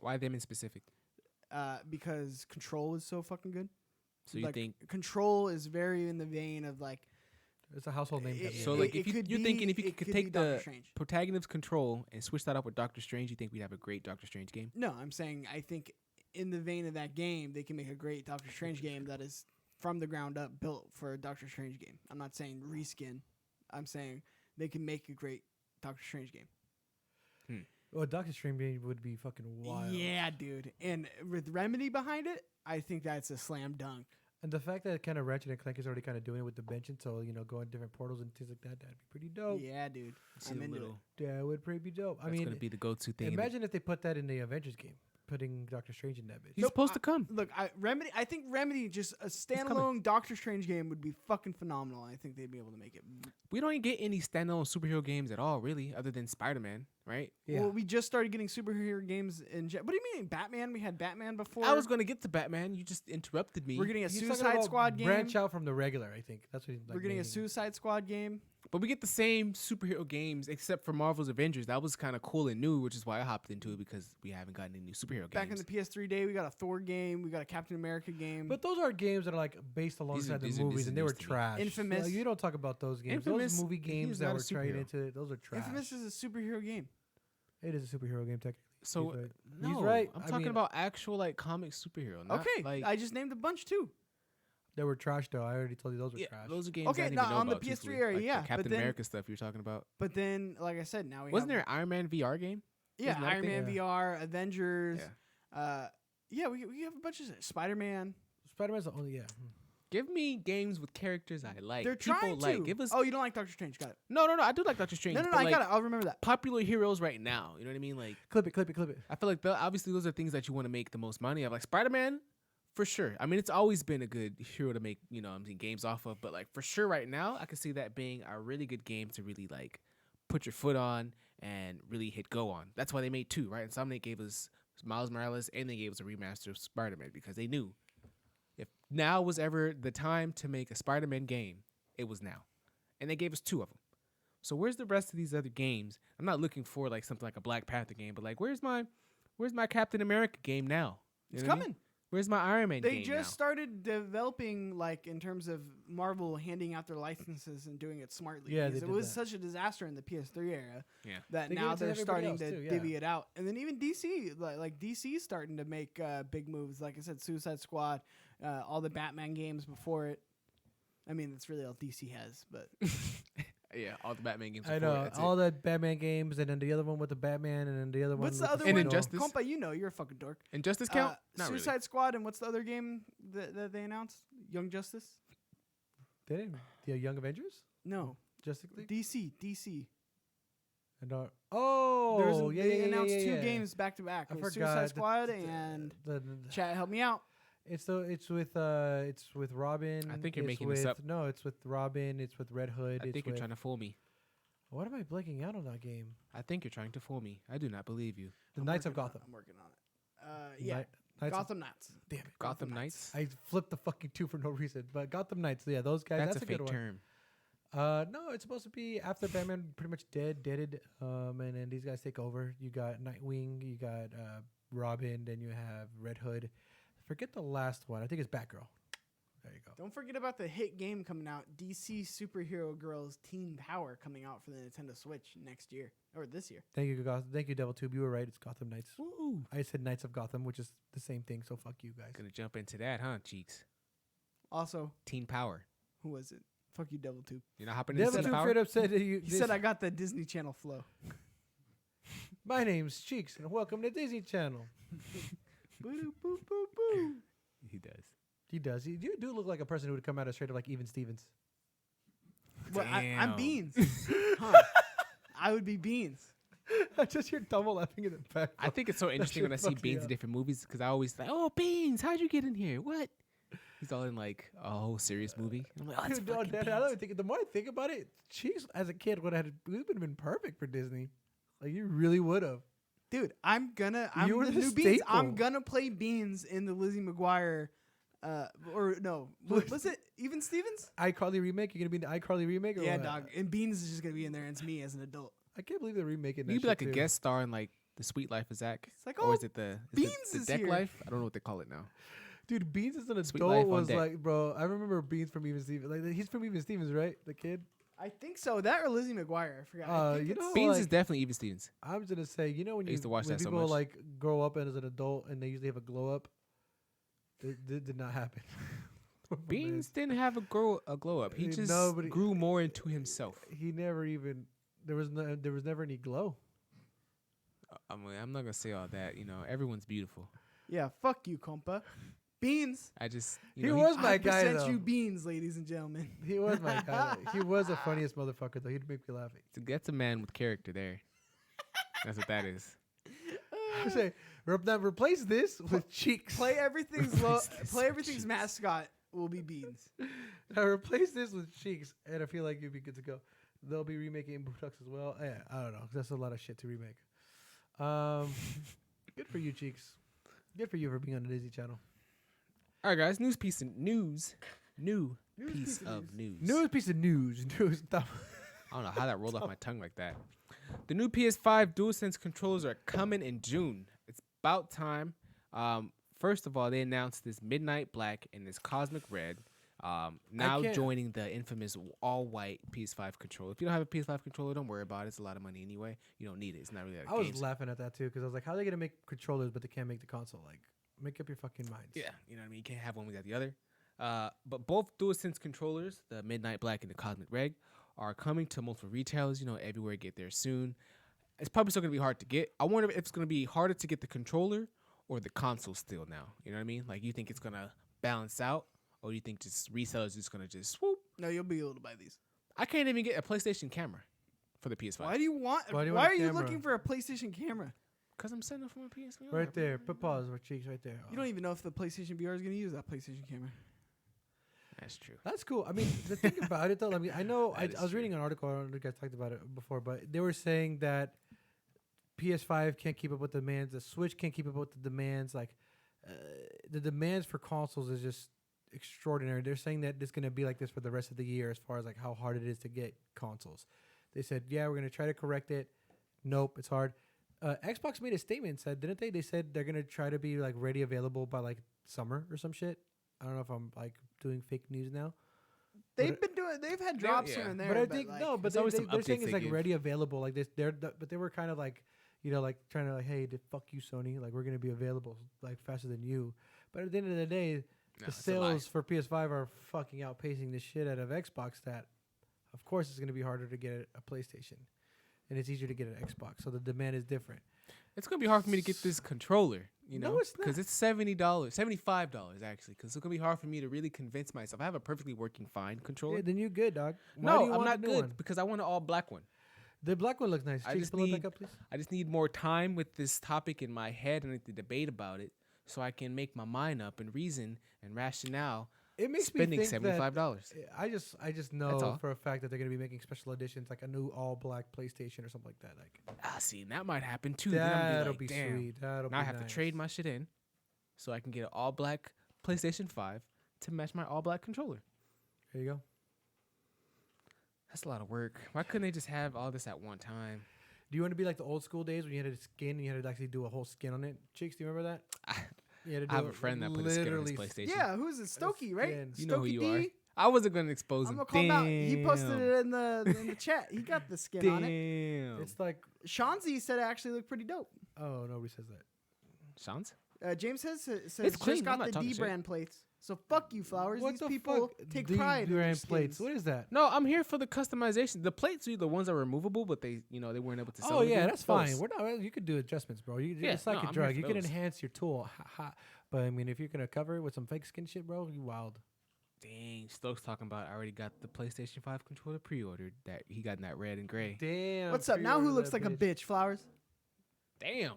Why them in specific? Because Control is so fucking good. So you Like, think? Control is very in the vein of like. It's a household name. It- So it- like, it if you, could you're be- thinking if you it could could take be Doctor the Strange. protagonist's Control and switch that up with Doctor Strange, you think we'd have a great Doctor Strange game? No, I'm saying I think in the vein of that game, they can make a great Doctor Strange game that is from the ground up built for a Doctor Strange game. I'm not saying reskin. I'm saying they can make a great Doctor Strange game. Well, Doctor Strange would be fucking wild. Yeah, dude. And with Remedy behind it, I think that's a slam dunk. And the fact that kind of Ratchet and Clank is already kind of doing it with the bench, and so going different portals and things like that, that'd be pretty dope. Yeah, dude. See I'm the into it. little- That would pretty be dope. I That's mean, gonna be the go-to thing. imagine if they put that in the Avengers game, putting Doctor Strange in that bitch. He's Nope, supposed to come. Look, I think Remedy just a standalone Doctor Strange game would be fucking phenomenal. I think they'd be able to make it. We don't get any standalone superhero games at all, really, other than Spider-Man, right? Yeah. Well, we just started getting superhero games in. What do you mean Batman? We had Batman before. I was gonna get to Batman. You just interrupted me. We're getting a He's talking Suicide about Squad game. branch out from the regular. I think that's what he's like. We're getting a naming. Suicide Squad game. But we get the same superhero games except for Marvel's Avengers. That was kind of cool and new, which is why I hopped into it because we haven't gotten any new superhero Back in games. the PS3 day, we got a Thor game. We got a Captain America game. But those are games that are like based alongside these the are movies, and they were news to me. trash. Infamous. Like, you don't talk about those games. Infamous, those movie he's games that not a were trying superhero. into it, those are trash. Infamous is a superhero game. It is a superhero game technically. So He's right. no, He's right. I'm I talking mean- about actual like comic superhero. Not Okay, like I just named a bunch too. They were trash though. I already told you those were yeah, trash. those are games. Okay, I didn't no, even know on the about, PS3 truthfully. area, Like the yeah, but Captain then- America stuff you're talking about. But then, like I said, now we Wasn't have, there an Iron Man VR game? Yeah, Isn't that a Iron thing? Man Yeah. VR, Avengers. Yeah. Yeah, we have a bunch of Spider-Man. Spider-Man's the only Give me games with characters I like. They're People trying like. to. Give us. Oh, you don't like Doctor Strange? Got it. No. I do like Doctor Strange. No, but I like, got it. I'll remember that. Popular heroes right now. You know what I mean? Like, Clip it. I feel like obviously those are things that you want to make the most money of. Like Spider-Man, for sure. I mean, it's always been a good hero to make, games off of. But like for sure, right now, I can see that being a really good game to really like put your foot on and really hit go on. That's why they made 2, right? Insomniac gave us Miles Morales and they gave us a remaster of Spider-Man because they knew if now was ever the time to make a Spider-Man game, it was now. And they gave us 2 of them. So where's the rest of these other games? I'm not looking for like something like a Black Panther game, but like where's my Captain America game now? You It's know what I mean? coming. Where's my Iron Man They game just now? started developing, like, in terms of Marvel handing out their licenses and doing it smartly. Yeah, they because it did was that. such a disaster in the PS3 era Yeah. that They gave now it to they're everybody starting else to too, yeah. divvy it out. And then even DC, like DC's starting to make big moves. Like I said, Suicide Squad, all the Batman games before it. I mean, that's really all DC has, but Yeah, all the Batman games. I before, know that's all it. the Batman games, and then the other one with the Batman, and then the other one. what's with the other And one? Injustice. Compa, you know, you're a fucking dork. Injustice count? Not Suicide really. Squad, and what's the other game that they announced? Young Justice? They didn't. The Young Avengers, No, Justice League. DC. And yeah, They yeah, announced yeah, 2 yeah. games back to back. I It was forgot Suicide Squad and the chat. Help me out. it's with Robin. I think you're it's making this with- up. No, it's with Robin. It's with Red Hood. I it's think you're with, trying to fool me. What am I blanking out on that game? I think you're trying to fool me. I do not believe you. The I'm Knights of working on it. Gotham. I'm working on it. Yeah, Knights of- Gotham Knights. Damn it. Gotham Knights? I flipped the fucking 2 for no reason. But Gotham Knights, yeah, those guys. That's That's, a good fake one. term. No, it's supposed to be after Batman pretty much deaded, and then these guys take over. You got Nightwing, you got Robin, then you have Red Hood. Forget the last one. I think it's Batgirl. There you go. Don't forget about the hit game coming out, DC Superhero Girls Teen Power, coming out for the Nintendo Switch next year or this year. Thank you, Thank you, Devil Tube. You were right. It's Gotham Knights. Woo. I said Knights of Gotham, which is the same thing. So fuck you guys. Gonna jump into that, huh, Cheeks? Also, Teen Power. who was it? Fuck you, Devil Tube. You're not hopping into Devil Teen Tube Power? straight up said that you. He said I got the Disney Channel flow. My name's Cheeks, and welcome to Disney Channel. Boo boo boo boo. He does. He does. You do look like a person who would come out of straight up like Even Stevens. Well, I'm Damn. Beans. Huh. I would be Beans. I just hear double laughing in the back. I think it's so interesting when I shit see fucked me Beans in up. different movies because I always like, oh, Beans, how'd you get in here? What? He's all in like a whole serious movie. I'm like, oh, that's Dude, no, fucking Dad, I Beans. don't even think. The more I think about it, Cheeks as a kid would have been perfect for Disney. Like you really would have. Dude, I'm You were the the new Beans. staple. I'm gonna play Beans in the Lizzie McGuire, or no, was it Even Stevens? iCarly remake. You're gonna be in the iCarly remake. Or Yeah, what? dog. And Beans is just gonna be in there, and it's me as an adult. I can't believe they're remaking that. You'd be like shit, a too. guest star in like The Sweet Life of Zach. It's like, Or oh, is it the Beans the is Deck here. Life? I don't know what they call it now. Dude, Beans as an Sweet Life adult on was deck. like, bro. I remember Beans from Even Stevens. Like he's from Even Stevens, right? The kid. I think so. That or Lizzie McGuire. I forgot. I think You it's- know, Beans is like, definitely Even Stevens. I'm just gonna say, you know, when I used to watch when that so people much. like grow up as an adult and they usually have a glow up. It did not happen. For my Beans man. didn't have a glow up. He just Nobody- grew more into himself. He never even. There was never any glow. I mean, I'm not gonna say all that. You know, everyone's beautiful. Yeah, fuck you, compa. Beans. I just He know, was my I guy present though. you Beans, ladies and gentlemen. He was my guy. He was the funniest motherfucker though. He'd make me laugh. That's a man with character there. That's what that is. I say, now replace this with Cheeks. Play everything's Replace this play with everything's Cheeks. mascot will be Beans. Now replace this with Cheeks, and I feel like you'd be good to go. They'll be remaking Boondocks as well. Yeah, I don't know. That's a lot of shit to remake. Good for you, Cheeks. Good for you for being on the Disney Channel. All right, guys. New piece of news. News. Newest piece of news. Stop. I don't know how that rolled off my tongue like that. The new PS5 Dualsense controllers are coming in June. It's about time. First of all, they announced this Midnight Black and this Cosmic Red. Now can't- joining the infamous all-white PS5 controller. If you don't have a PS5 controller, don't worry about it. It's a lot of money anyway. You don't need it. It's not really that I was games. laughing at that too because I was like, how are they gonna make controllers but they can't make the console? Like, make up your fucking minds. Yeah, you know what I mean? You can't have one without the other. But both DualSense controllers, the Midnight Black and the Cosmic Red, are coming to multiple retailers, everywhere. Get there soon. It's probably still going to be hard to get. I wonder if it's going to be harder to get the controller or the console still now. You know what I mean? Like, you think it's going to balance out, or you think just resellers just going to just swoop? No, you'll be able to buy these. I can't even get a PlayStation camera for the PS5. Why do you want? Why do you Why want are a you camera? looking for a PlayStation camera? Because I'm setting up for my PS5. Right there. Put pause for Cheeks right there. You don't even know if the PlayStation VR is going to use that PlayStation camera. That's true. That's cool. I mean, the thing about it though, I mean, I know I That is was true. reading an article. I don't know if you guys talked about it before, but they were saying that PS5 can't keep up with demands. The Switch can't keep up with the demands. Like the demands for consoles is just extraordinary. They're saying that it's going to be like this for the rest of the year as far as like how hard it is to get consoles. They said, yeah, we're going to try to correct it. Nope, it's hard. Xbox made a statement and said, didn't they? They said they're going to try to be like ready available by like summer or some shit. I don't know if I'm like doing fake news now. They've been doing. They've had drops yeah. here and there. But I think like, no, but there's always some they're saying updates it's they like give. ready available. Like this, but they were kind of like, like trying to like, hey, fuck you, Sony. Like we're gonna be available like faster than you. But at the end of the day, No, the it's a lie. sales for PS5 are fucking outpacing the shit out of Xbox. That, of course, it's gonna be harder to get a PlayStation, and it's easier to get an Xbox. So the demand is different. It's going to be hard for me to get this controller, No, it's not. because it's $70, $75 actually, because it's going to be hard for me to really convince myself. I have a perfectly working fine controller. Yeah, then you're good, dog. Why do No, you I'm want not the new good one? because I want an all black one. The black one looks nice. I Cheeks, just pull it need- back up, please. I just need more time with this topic in my head and I need to debate about it so I can make my mind up and reason and rationale It makes spending me think that $75. I just That's know all. for a fact that they're gonna be making special editions, like a new all black PlayStation or something like that. Like See, that might happen too. Then I'm gonna that'll like, be damn. sweet. That'll Now be I have nice. to trade my shit in so I can get an all black PlayStation 5 to match my all black controller. There you go. That's a lot of work. Why couldn't they just have all this at one time? Do you want to be like the old school days when you had a skin and you had to actually do a whole skin on it? Cheeks, do you remember that? You had to I have do a it friend that put a skin on his literally PlayStation. yeah, who is it? Stokey, right? skin. You know who Stokey you D? are. I wasn't going to expose I'm him. gonna call him out. He posted Damn. it in the chat. He got the skin on it. Damn. It's like, Shanzi said it actually looked pretty dope. oh, nobody says that. Sean's? James says It's just clean. I'm got not the talking D shit. brand plates. So fuck you, Flowers. What These the people fuck? take The pride in their grand plates. skins. What is that? No, I'm here for the customization. The plates are the ones that are removable, but they weren't able to sell Oh them yeah, again. that's fine. Those. We're not. You could do adjustments, bro. Yeah, it's like no, a I'm drug. here You for can those. enhance your tool. Ha, ha. But I mean, if you're gonna cover it with some fake skin shit, bro, you wild. Dang, Stokes talking about I already got the PlayStation 5 controller pre-ordered that he got in that red and gray. Damn. What's up? Now who pre-order looks that like a bitch, Flowers? Damn.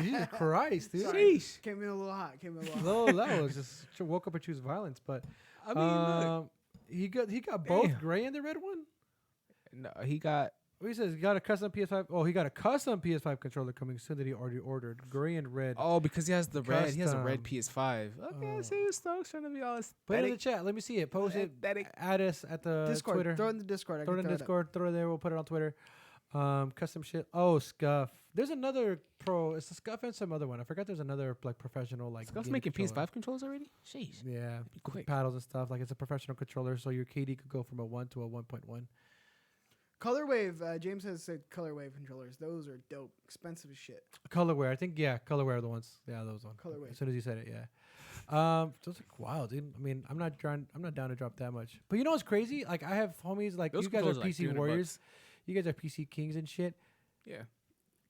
Jesus Christ, dude. Sorry. Sheesh. Came in a little hot. Came in a little hot. No, that was just woke up and choose violence. But I mean, look. he got both Damn. gray and the red one. No, he got. What he says, he got a custom PS5. Oh, he got a custom PS5 controller coming soon that he already ordered. Gray and red. Oh, because he has the red. He has a red Custom. PS5. Okay, Oh. I see what's Stokes trying to be all Put it in the aesthetic. chat. Let me see it. Post it. Aesthetic. Add us at the Discord. Twitter. Throw it in the Discord. I Throw it can in throw Discord. Throw it there. We'll put it on Twitter. Custom shit. Oh, Scuff. There's another pro. It's the Scuff and some other one. I forgot. There's another like professional like. Scuff's gaming making controller. PS5 controls already? Sheesh. Yeah, Be quick. paddles and stuff. Like it's a professional controller, so your KD could go from a 1 to a 1.1. Colorwave. James has said Colorwave controllers. Those are dope. Expensive as shit. Colorware. I think Colorware are the ones. Yeah, those ones. Colorwave. As soon as you said it, yeah. Those are wild, dude. I mean, I'm not down to drop that much. But you know what's crazy? Like I have homies like Those you guys are controls are like PC 300 warriors. bucks. You guys are PC kings and shit. Yeah.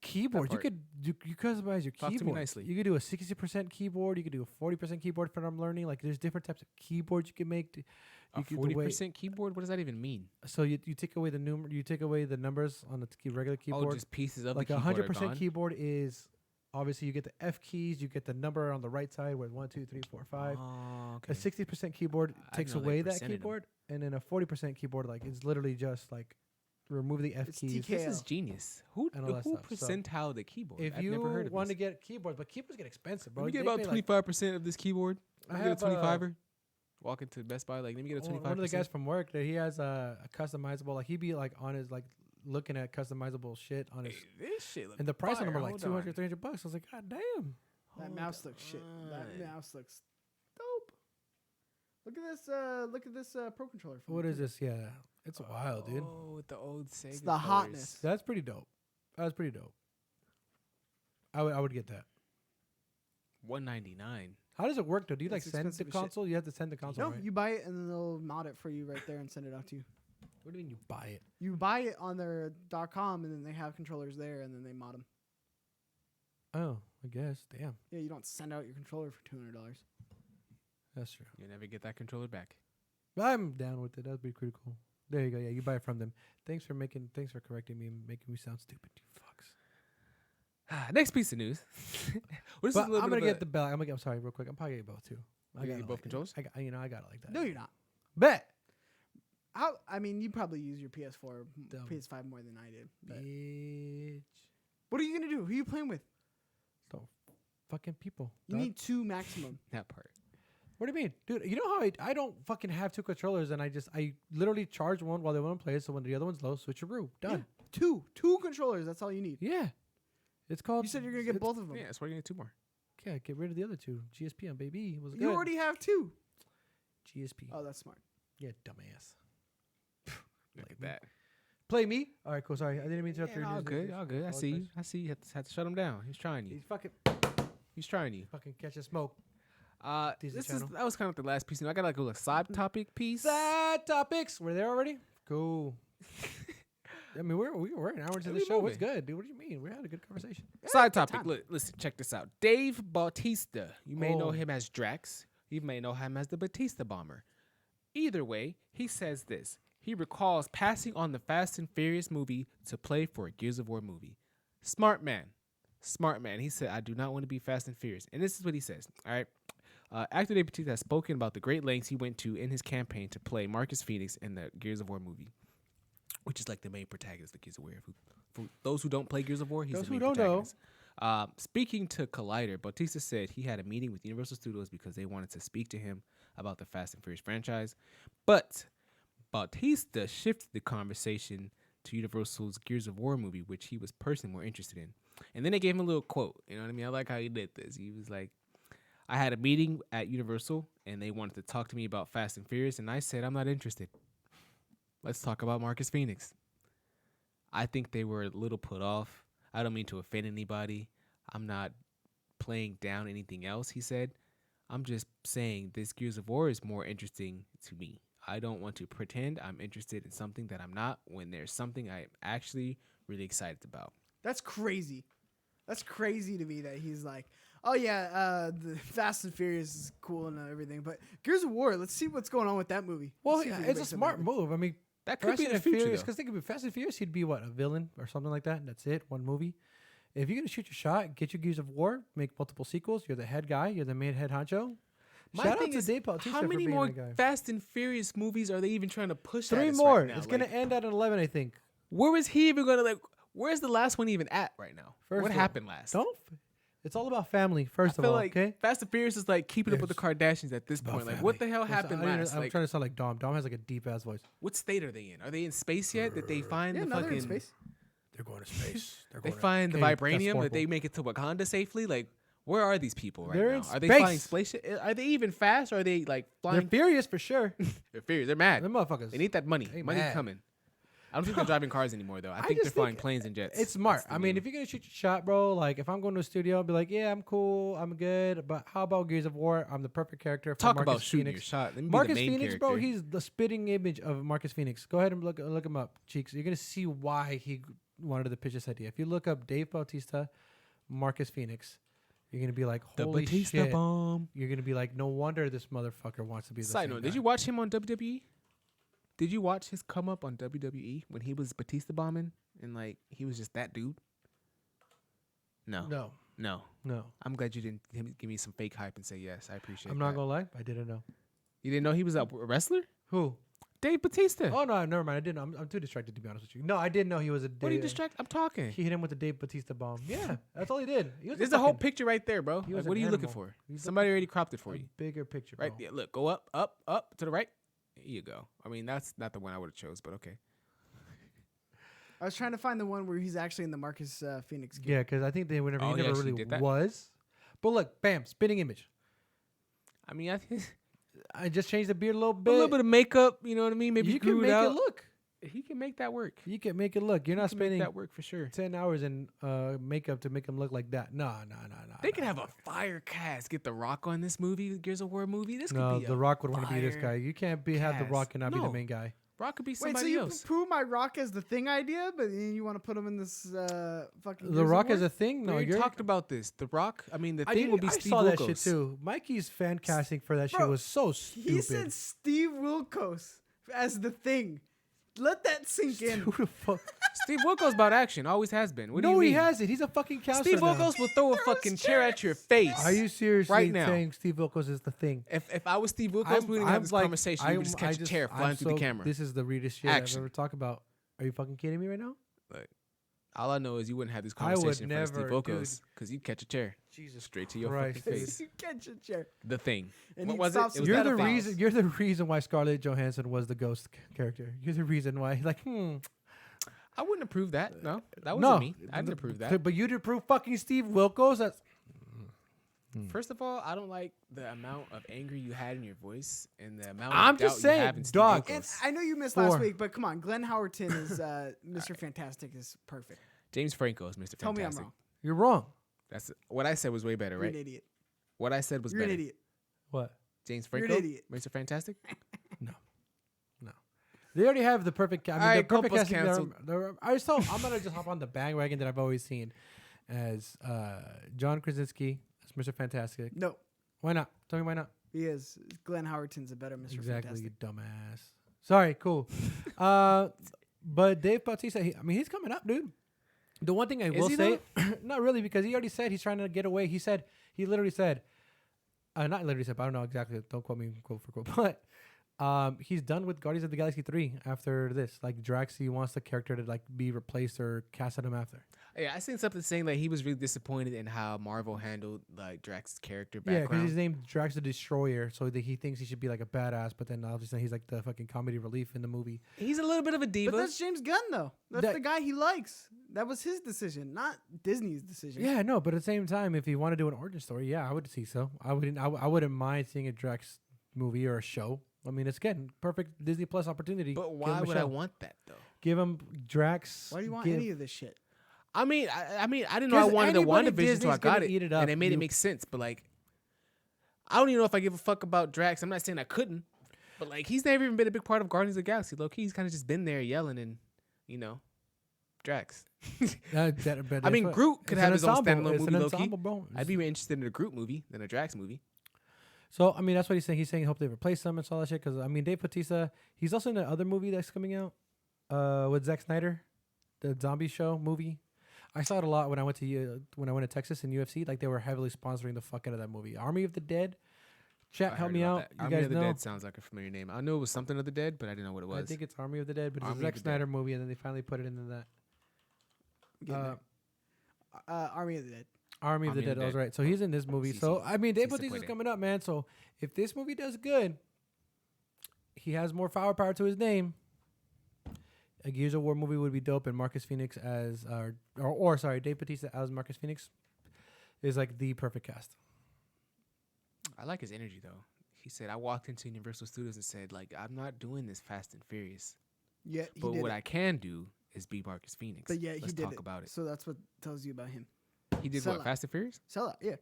Keyboard. You part. could you customize your Talk to me keyboard. nicely. You could do a 60% keyboard. You could do a 40% keyboard for what I'm learning. Like there's different types of keyboards you can make. A You could the way- 40% keyboard? What does that even mean? So you take away the you take away the numbers on the regular keyboard. Oh, just pieces of Like the a keyboard 100% are gone? keyboard is obviously you get the F keys, you get the number on the right side with 1, 2, 3, 4, 5. Oh, A okay. 60% keyboard I takes didn't know they away that percented 'em. keyboard, and then a 40% keyboard like it's literally just like remove the F It's keys. TK. This is genius. Who And all that who stuff, so percentile the keyboard? If I've you never heard of want to this. get keyboards, but keyboards get expensive, bro. Let me get They about pay, like- 25% of this keyboard. I Let me get a have, 25er. Walk into Best Buy, like, let me get a 25%. one of the guys from work that he has a customizable, like he'd be like on his like looking at customizable shit on his, Hey, this shit look and the price on fire. them are like Hold 200, on. 300 bucks. I was like, God damn. That Hold mouse looks shit. That on. mouse looks dope. Look at this. Look at this Pro controller. from What is Cobian. this? Yeah, it's wild, dude. Oh, with the old Sega It's the colors. hotness. That's pretty dope. That's pretty dope. I would get that. $199. How does it work though? Do you like It's send the expensive as shit. console? You have to send the console, No, right? you buy it and then they'll mod it for you right there and send it out to you. What do you mean you buy it? You buy it on their .com and then they have controllers there and then they mod them. Oh, I guess. Damn, Yeah, you don't send out your controller for $200. that's true. You never get that controller back. I'm down with it. That'd be pretty cool. There you go. Yeah, you buy it from them. Thanks for correcting me and making me sound stupid. You fucks. Next piece of news. What is But a little I'm bit gonna of get the belt. I'm sorry, real quick. I'm probably getting both too. You gonna got get it both like that. controllers? I got it like that. No, you're not. Bet. I mean, you probably use your PS4, Dumb. PS5 more than I did. But Bitch. what are you gonna do? Who are you playing with? So fucking people. You dog. need 2 maximum. that part. What do you mean, dude? You know how I don't fucking have 2 controllers and I literally charge one while the one plays, so when the other one's low, switcheroo. Done. Yeah, 2 controllers. That's all you need. Yeah. It's called. You said you're gonna get both of them. Yeah, that's why you get 2 more. Yeah, get rid of the other 2. GSP on baby was good. You already have 2. GSP. Oh, that's smart. Yeah, dumbass. Look at that. Play me. All right, cool. Sorry, I didn't mean to interrupt Yeah, your all news. good, all good. I see you. I see you. Had to shut him down. He's trying you. He's fucking He's trying you. catching smoke. Decent This channel. that was kind of the last piece. I got like a little side topic piece. Sad topics. We're there already. Cool. I mean, we're an hour into Yeah, the we show. What's moving. good, dude? What do you mean? We had a good conversation. Side good topic. time. Look, listen, check this out. Dave Bautista. You may know Oh. him as Drax. You may know him as the Batista Bomber. Either way, he says this. He recalls passing on the Fast and Furious movie to play for a Gears of War movie. Smart man. Smart man. He said, I do not want to be Fast and Furious. And this is what he says. All right. Actor Dave Bautista has spoken about the great lengths he went to in his campaign to play Marcus Phoenix in the Gears of War movie, which is like the main protagonist of Gears of War. For those who don't play Gears of War, he's Those the who main don't know. protagonist. Speaking to Collider, Bautista said he had a meeting with Universal Studios because they wanted to speak to him about the Fast and Furious franchise. But Bautista shifted the conversation to Universal's Gears of War movie, which he was personally more interested in. And then they gave him a little quote. You know what I mean? I like how he did this. He was like, I had a meeting at Universal, and they wanted to talk to me about Fast and Furious, and I said, I'm not interested. Let's talk about Marcus Phoenix. I think they were a little put off. I don't mean to offend anybody. I'm not playing down anything else, he said. I'm just saying this Gears of War is more interesting to me. I don't want to pretend I'm interested in something that I'm not when there's something I am actually really excited about. That's crazy. That's crazy to me that he's like, oh yeah, the Fast and Furious is cool and everything, but Gears of War, let's see what's going on with that movie. Well, Let's see if yeah, we can it's a make something smart happen. move. I mean, That could Fast be in the and future, Furious, though. because think of it, Fast and Furious, he'd be what, a villain or something like that, and that's it, one movie. if you're gonna shoot your shot, get your Gears of War, make multiple sequels. You're the head guy. You're the main head honcho. My Shout out thing to is, Dave Bautista how for many being more that guy. Fast and Furious movies are they even trying to push? 3 at us more. Right now? It's gonna end at 11, I think. Where was he even gonna like? Where's the last one even at right now? First What of all, happened last? It's all about family. First I of feel all, like okay. Fast and Furious is like keeping up with the It's Kardashians at this About point. Like, family. what the hell I'm happened so- last? I'm Like, trying to sound like Dom. Dom has like a deep ass voice. what state are they in? Are they in space yet? Did they find Yeah, the now they're fucking? in space. They're going to space. They find the vibranium that they make it to Wakanda safely. Like, where are these people right They're now? in Are they space. flying spaceship? Are they even fast? Or are they like They're flying? furious for sure. They're furious. They're mad. Them motherfuckers. They need that money. They Money's mad. coming. I don't think they're driving cars anymore though. I think just they're flying think planes and jets. It's smart. That's the I mean, meme. if you're gonna shoot your shot, bro, like if I'm going to a studio, I'll be like, yeah, I'm cool, I'm good. But how about Gears of War? I'm the perfect character for talk Marcus about shooting Phoenix. your shot. Let me Marcus be the main Phoenix, character. bro, he's the spitting image of Marcus Phoenix. Go ahead and look him up, cheeks. You're gonna see why he wanted to pitch this idea. If you look up Dave Bautista, Marcus Phoenix, you're gonna be like, the holy Batista shit. bomb. You're gonna be like, no wonder this motherfucker wants to be the Side same note: guy. did you watch him on WWE? Did you watch his come up on WWE when he was Batista bombing and like he was just that dude? No, No. I'm glad you didn't give me some fake hype and say yes. I appreciate. I'm that. not gonna lie, I didn't know. You didn't know he was a wrestler? Who? Dave Batista. Oh no, never mind. I didn't. I'm too distracted to be honest with you. No, I didn't know he was a. What are you distracted? I'm talking. He hit him with the Dave Batista bomb. Yeah, that's all he did. He was There's a whole fucking- picture right there, bro. he Like, was what are an you looking animal. for? He's Somebody already cropped it for a you. bigger picture, Right? bro. Yeah, look, go up, up, up to the right. There you go. I mean, that's not the one I would have chose, but okay. I was trying to find the one where he's actually in the Marcus Phoenix game. Yeah, because I think they whenever Oh, he he never actually really did that? was. But look, bam, spinning image. I mean, I think I just changed the beard a little a bit. little bit of makeup. You know what I mean? Maybe you can grew make it out. it look. He can make that work. You can make it look. You're not He can make spending that work for sure. 10 hours in makeup to make him look like that. No. They could have a fire cast. Get The Rock on this movie, Gears of War movie. This No, could be The a Rock would want to be this fire guy. You can't have The cast. Rock and not be the No. main guy. Rock could be Wait, so somebody you else. poo my Rock as the thing idea, but then you want to put him in this fucking. The Gears of Rock War? is a thing? We No, already you're. talked about this. The Rock. I mean, the I, thing would be I Steve saw that Wilkos. shit too. Mikey's fan casting for that shit Bro, was so stupid. He said Steve Wilkos as the thing. Let that sink in. Who the fuck? Steve Wilkos about action. Always has been. What do No, you mean? he hasn't. He's a fucking counselor. Steve now. Wilkos will throw a fucking chair at your face. Are you seriously Right now. saying Steve Wilkos is the thing? If I was Steve Wilkos, we wouldn't have this like- conversation. You would just catch a chair flying through the camera. This is the weirdest shit Action. I've ever talked about. Are you fucking kidding me right now? Like, all I know is you wouldn't have this I would conversation in front of Steve never, Wilkos because you'd catch a chair Jesus straight to your Christ. fucking face. You catch a chair. The Thing. And What he was it? stops It was You're that the pedophiles. reason. You're the reason why Scarlett Johansson was the ghost character. You're the reason why. Like, I wouldn't approve that. No, that wasn't no, me. I didn't approve that. But you did approve fucking Steve Wilkos. That's First of all, I don't like the amount of anger you had in your voice and the amount I'm of just doubt you saying, have in Steve dog. And Wilkos. I know you missed Four. last week, but come on, Glenn Howerton is Mr. Fantastic is perfect. James Franco is Mr. Tell me I'm Fantastic. wrong. you're wrong. That's what I said was way better, You're right? an idiot. What I said was You're better. an idiot. What? James You're an Franco, idiot. Mr. Fantastic. They already have the perfect. I mean, All right, the perfect Copa's casting. canceled. I'm gonna just hop on the bandwagon that I've always seen as John Krasinski as Mr. Fantastic. No, Why not? Tell me why not. he is. Glenn Howerton's a better Mr. Exactly, you Fantastic. dumbass. Sorry, cool. But Dave Bautista, he's coming up, dude. The one thing I will he say, not really, because he already said he's trying to get away. He literally said, not literally said, but I don't know exactly. Don't quote me quote for quote, but he's done with Guardians of the Galaxy 3 after this. Like Drax, he wants the character to like be replaced or cast at him after. Yeah, I seen something saying that he was really disappointed in how Marvel handled like Drax's character Yeah, background. because he's named Drax the Destroyer, so that he thinks he should be like a badass. But then obviously he's like the fucking comedy relief in the movie. He's a little bit of a diva. But that's James Gunn, though. That's That- the guy he likes. That was his decision, not Disney's decision. Yeah, no, but at the same time, if you want to do an origin story, yeah, I would see so. I wouldn't mind seeing a Drax movie or a show. I mean, it's again perfect Disney Plus opportunity. but Give him why a would I show. want that though? Give him Drax? Why do you want give- any of this shit? I mean, I didn't know I 'Cause wanted a anybody WandaVision, so I Disney's got gonna it, eat it up. and it made it You- make sense. But like, I don't even know if I give a fuck about Drax. I'm not saying I couldn't, but like, he's never even been a big part of Guardians of the Galaxy. Low key, he's kind of just been there yelling and, Drax. I mean, Groot could have his own standalone movie. Low key, bro. I'd be more interested in a Groot movie than a Drax movie. So I mean, that's what he's saying. He's saying he hope they replace him and all that shit. Because I mean, Dave Bautista, he's also in the other movie that's coming out with Zack Snyder, the zombie show movie. I saw it a lot when I went to Texas in UFC. Like they were heavily sponsoring the fuck out of that movie. Army of the Dead. Chat, I help heard me about out. that. You Army guys of the know? Dead sounds like a familiar name. I knew it was something of the Dead, but I didn't know what it was. I think it's Army of the Dead, but it's Army a of Zack the Dead. Snyder movie, and then they finally put it into that. Getting there. Army of the Dead. Army of the Dead. I was right. So he's in this movie. Sí, So sí. I mean, Dave Sí se Bautista's puede. coming up, man. So if this movie does good, he has more firepower to his name. A Gears of War movie would be dope, and Marcus Phoenix as, sorry, Dave Bautista as Marcus Phoenix is like the perfect cast. I like his energy though. He said, "I walked into Universal Studios and said, like, I'm not doing this Fast and Furious, Yeah, he but did what it. I can do is be Marcus Phoenix." But yeah, Let's he did talk it. about it. So that's what tells you about him. He did Sell what? out. Fast and Furious? Sell out. Yeah.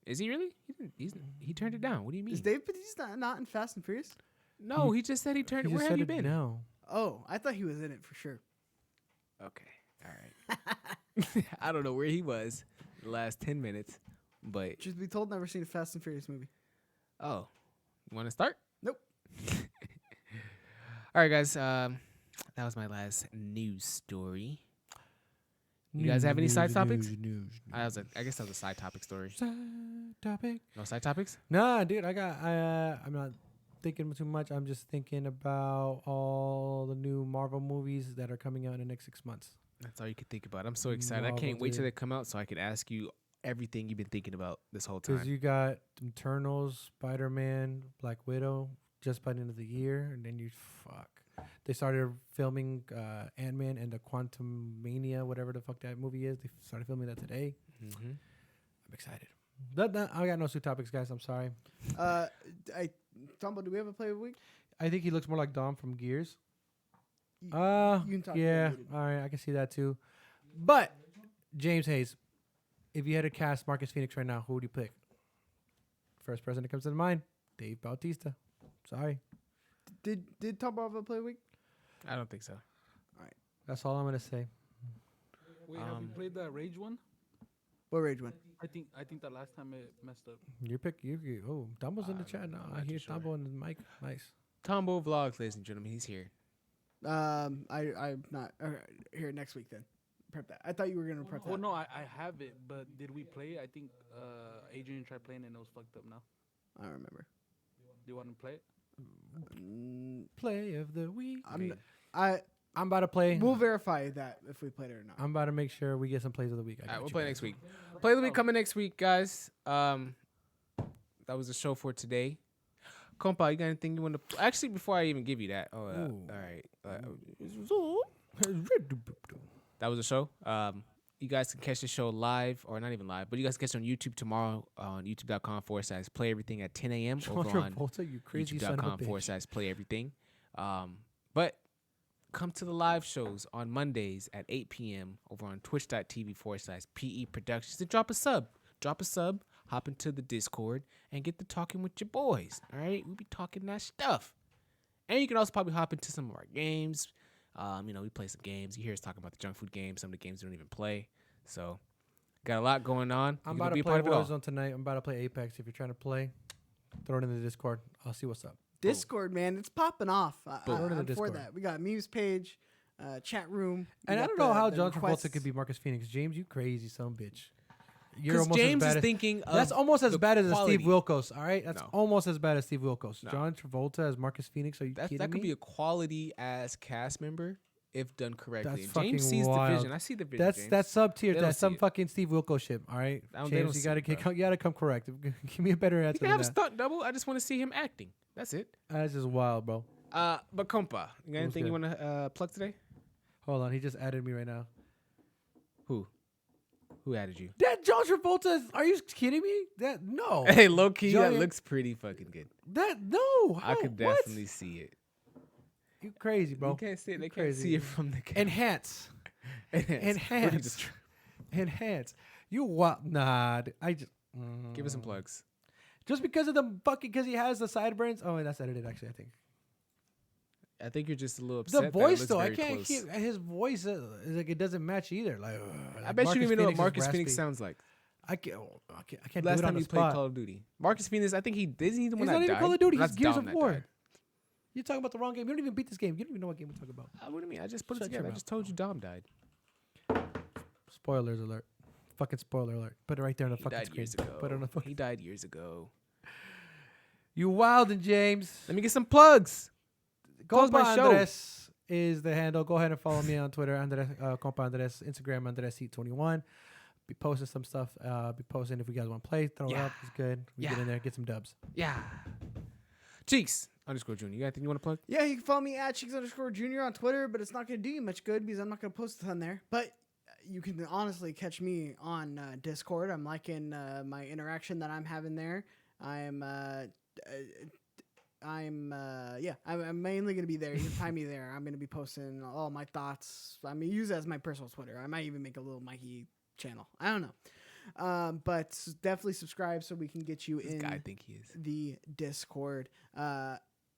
Is he really? He turned it down. What do you mean? Is Dave Bautista not in Fast and Furious? No, he just said he turned. He Where just have said you it been? now. Oh, I thought he was in it for sure. Okay, all right. I don't know where he was the last 10 minutes, but Truth be told, never seen a Fast and Furious movie. oh, you want to start? Nope. All right, guys. That was my last news story. You guys have any side topics? I guess that was a side topic story. Side topic. No side topics? Nah, dude, I'm not thinking too much. I'm just thinking about all the new Marvel movies that are coming out in the next 6 months. That's all you can think about. I'm so excited. I Marvel, can't wait till dude. they come out so I can ask you everything you've been thinking about this whole Because time. you got Eternals, Spider-Man, Black Widow just by the end of the year, and then they started filming Ant-Man and the Quantum Mania, whatever the fuck that movie is. They started filming that today. Mm-hmm. I'm excited. I got no two topics, guys. I'm sorry. Tambo, do we have a play of the week? I think he looks more like Dom from Gears. You can talk Yeah. about it. All right, I can see that too. But James Hayes, if you had to cast Marcus Phoenix right now, who would you pick? First person that comes to mind, Dave Bautista. Sorry, Did Tambo have a play of the week? I don't think so. that's all I'm gonna say. Wait, have you played the Rage one? What Rage one? I think the last time it messed up. Your pick. Oh, Dumbo's in the chat now. I'm I not too hear sure. Dumbo in the mic. Nice. Tambo Vlogs, ladies and gentlemen. He's here. I'm not here next week then. Prep that. I thought you were gonna prep Oh that. no, I have it, but did we play it? I think Adrian tried playing it and it was fucked up now. I don't remember. Do you want to play it? Play of the week. I'm about to play. We'll verify that if we played it or not. I'm about to make sure we get some plays of the week. All right, we'll play next week. Play of the week coming next week, guys. That was the show for today. Compa, you got anything you want to? Actually, before I even give you that, all right. That was the show. You guys can catch the show live, or not even live, but you guys can catch it on YouTube tomorrow on youtube.com/play everything at 10 a.m. John over on Travolta, you crazy son of a bitch. youtube.com/play everything. But come to the live shows on Mondays at 8 p.m. over on twitch.tv/PE Productions. And drop a sub, hop into the Discord, and get to talking with your boys. All right? We'll be talking that stuff. And you can also probably hop into some of our games. We play some games. You hear us talking about the junk food games, some of the games we don't even play. So, got a lot going on. I'm You're about gonna be to a play part of it all. Warzone tonight. I'm about to play Apex. If you're trying to play, throw it in the Discord. I'll see what's up. Discord, man, it's popping off. Throw it in the I'm for Discord. that. We got Muse page, chat room. We And I got don't know how the John requests. Travolta could be Marcus Phoenix. James, you crazy son of a bitch. You're Because almost James as is bad as, thinking of that's almost as the bad as a quality. Steve Wilkos. All right, that's No. almost as bad as Steve Wilkos. No. John Travolta as Marcus Phoenix. Are you kidding That could me? be a quality ass cast member if done correctly. That's And fucking James sees the wild. vision. I see the vision. That's James. that's sub tier. They don't That's see some it. fucking Steve Wilkos shit. All right, They don't James, see you gotta it, bro. you gotta come correct. Give me a better You answer can than have a that. stunt double. I just want to see him acting. That's it. That's just wild, bro. But compa, you got anything you good? want to plug today? Hold on, he just added me right now. Who added you? That John Travolta. Are you kidding me? That no. Hey, low key, Johnny- that looks pretty fucking good. That no. I could what? definitely see it. You crazy, bro. You can't see it. They You can't crazy. see it from the camera. Enhance. Enhance. Enhance. Enhance. You what? Nah. I just Give us some plugs. just because of the fucking because he has the sideburns. Oh, that's edited actually. I think I think you're just a little upset. the that it voice looks though. I very can't close. keep his voice. Is like it doesn't match either. Like I bet you don't even know what Marcus is Phoenix raspy. sounds like. I can't Last do it on time the he played spot. Call of Duty. Marcus Phoenix, I think he the one He's that not died. even Call of Duty. That's He's Gears Dom of that War. died. You're talking about the wrong game. You don't even beat this game. You don't even know what game we're talking about. What do you mean? I just put it Shut your together. I mouth. just told you Dom died. Spoilers alert. Fucking spoiler alert. Put it right there on the He fucking died screen. years ago. Put it on the fucking. He died years ago. You wildin', James. Let me get some plugs. Close my Compa show. Andres is the handle. Go ahead and follow me on Twitter, Andres, Compa Andres, Instagram, AndresHeat21. Be posting some stuff. Be posting if you guys want to play. Throw it Yeah. up. It's good. We get Yeah. in there, get some dubs. Yeah. Cheeks_Junior. You got anything you want to plug? Yeah, you can follow me at Cheeks_Junior on Twitter, but it's not going to do you much good because I'm not going to post a ton there. But you can honestly catch me on Discord. I'm liking my interaction that I'm having there. I'm mainly going to be there. You can find me there. I'm going to be posting all my thoughts. I'm going to use it as my personal Twitter. I might even make a little Mikey channel. I don't know. But definitely subscribe so we can get you This in guy I think he is. the Discord.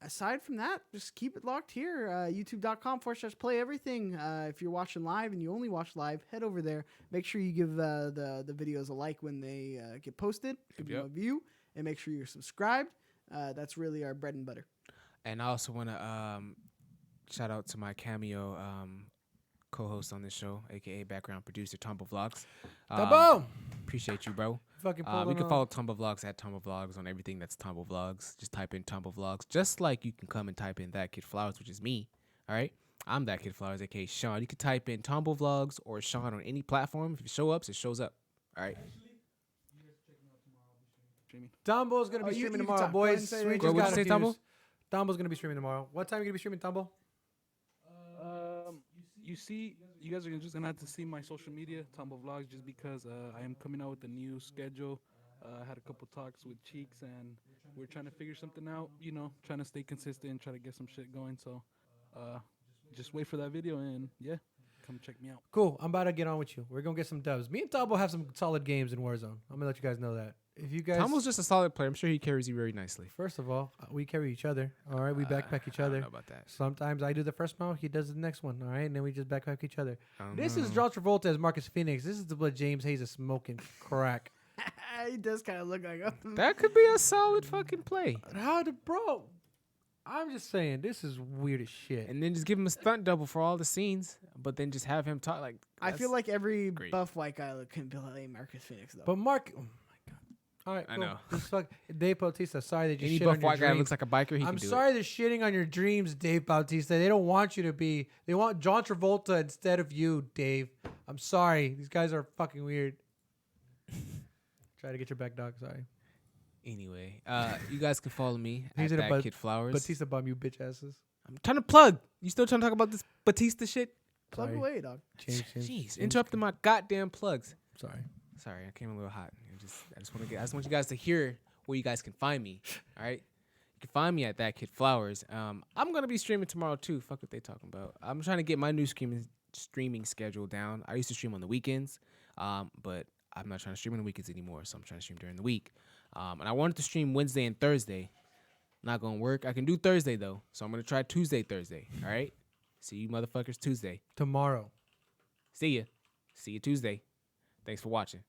Aside from that, just keep it locked here. YouTube.com/playeverything. If you're watching live and you only watch live, head over there. Make sure you give the videos a like when they get posted. Give them a view. And make sure you're subscribed. That's really our bread and butter. And I also want to shout out to my cameo co-host on this show, a.k.a. background producer, Tambo Vlogs. Tambo! Appreciate you, bro. Fucking You can follow Tambo Vlogs at Tambo Vlogs on everything that's Tambo Vlogs. Just type in Tambo Vlogs. Just like you can come and type in That Kid Flowers, which is me. All right? I'm That Kid Flowers, a.k.a. Shawn. You can type in Tambo Vlogs or Shawn on any platform. If it shows up, it shows up. All right? Tambo's going to be you streaming can tomorrow, talk. Go ahead and boys. say We that. just What'd got you a say, few Tambo? news. Tambo's going to be streaming tomorrow. What time are you going to be streaming, Tambo? You guys are just gonna have to see my social media, Tambo Vlogs, just because I am coming out with a new schedule. I had a couple talks with Cheeks, and we're trying to figure something out. You know, trying to stay consistent, try to get some shit going. So, just wait for that video, and yeah, come check me out. Cool. I'm about to get on with you. We're going to get some dubs. Me and Tambo have some solid games in Warzone. I'm going to let you guys know that. If you guys... Tambo's just a solid player. I'm sure he carries you very nicely. First of all, we carry each other. All right, we backpack each I other. don't know about that. Sometimes I do the first round, he does the next one. All right, and then we just backpack each other. This is know. John Travolta as Marcus Phoenix. This is what James Hayes is smoking crack. He does kind of look like him. That could be a solid fucking play. How the bro? I'm just saying, this is weird as shit. And then just give him a stunt double for all the scenes, but then just have him talk like. I feel that's- like every great. buff white guy can play Marcus Phoenix, though. But Mark, oh my god! All right, I cool. know. Just fuck, Dave Bautista. Sorry that you any shit buff on your white guy dreams. looks like a biker. He I'm can do sorry they're shitting on your dreams, Dave Bautista. They don't want you to be. They want John Travolta instead of you, Dave. I'm sorry. These guys are fucking weird. Try to get your back, dog. Sorry. Anyway, you guys can follow me at He's in a That Kid Flowers. Batista bomb, you bitch asses. I'm trying to plug. You still trying to talk about this Batista shit? Plug Sorry. away, dog. Jeez, interrupting my goddamn plugs. Sorry. Sorry, I came a little hot. I just want you guys to hear where you guys can find me. All right, you can find me at That Kid Flowers. I'm gonna be streaming tomorrow too. Fuck what they talking about. I'm trying to get my new streaming schedule down. I used to stream on the weekends, but I'm not trying to stream on the weekends anymore. So I'm trying to stream during the week. And I wanted to stream Wednesday and Thursday. Not gonna work. I can do Thursday though, so I'm gonna try Tuesday, Thursday. All right. See you motherfuckers Tuesday. Tomorrow. See ya. See you Tuesday. Thanks for watching.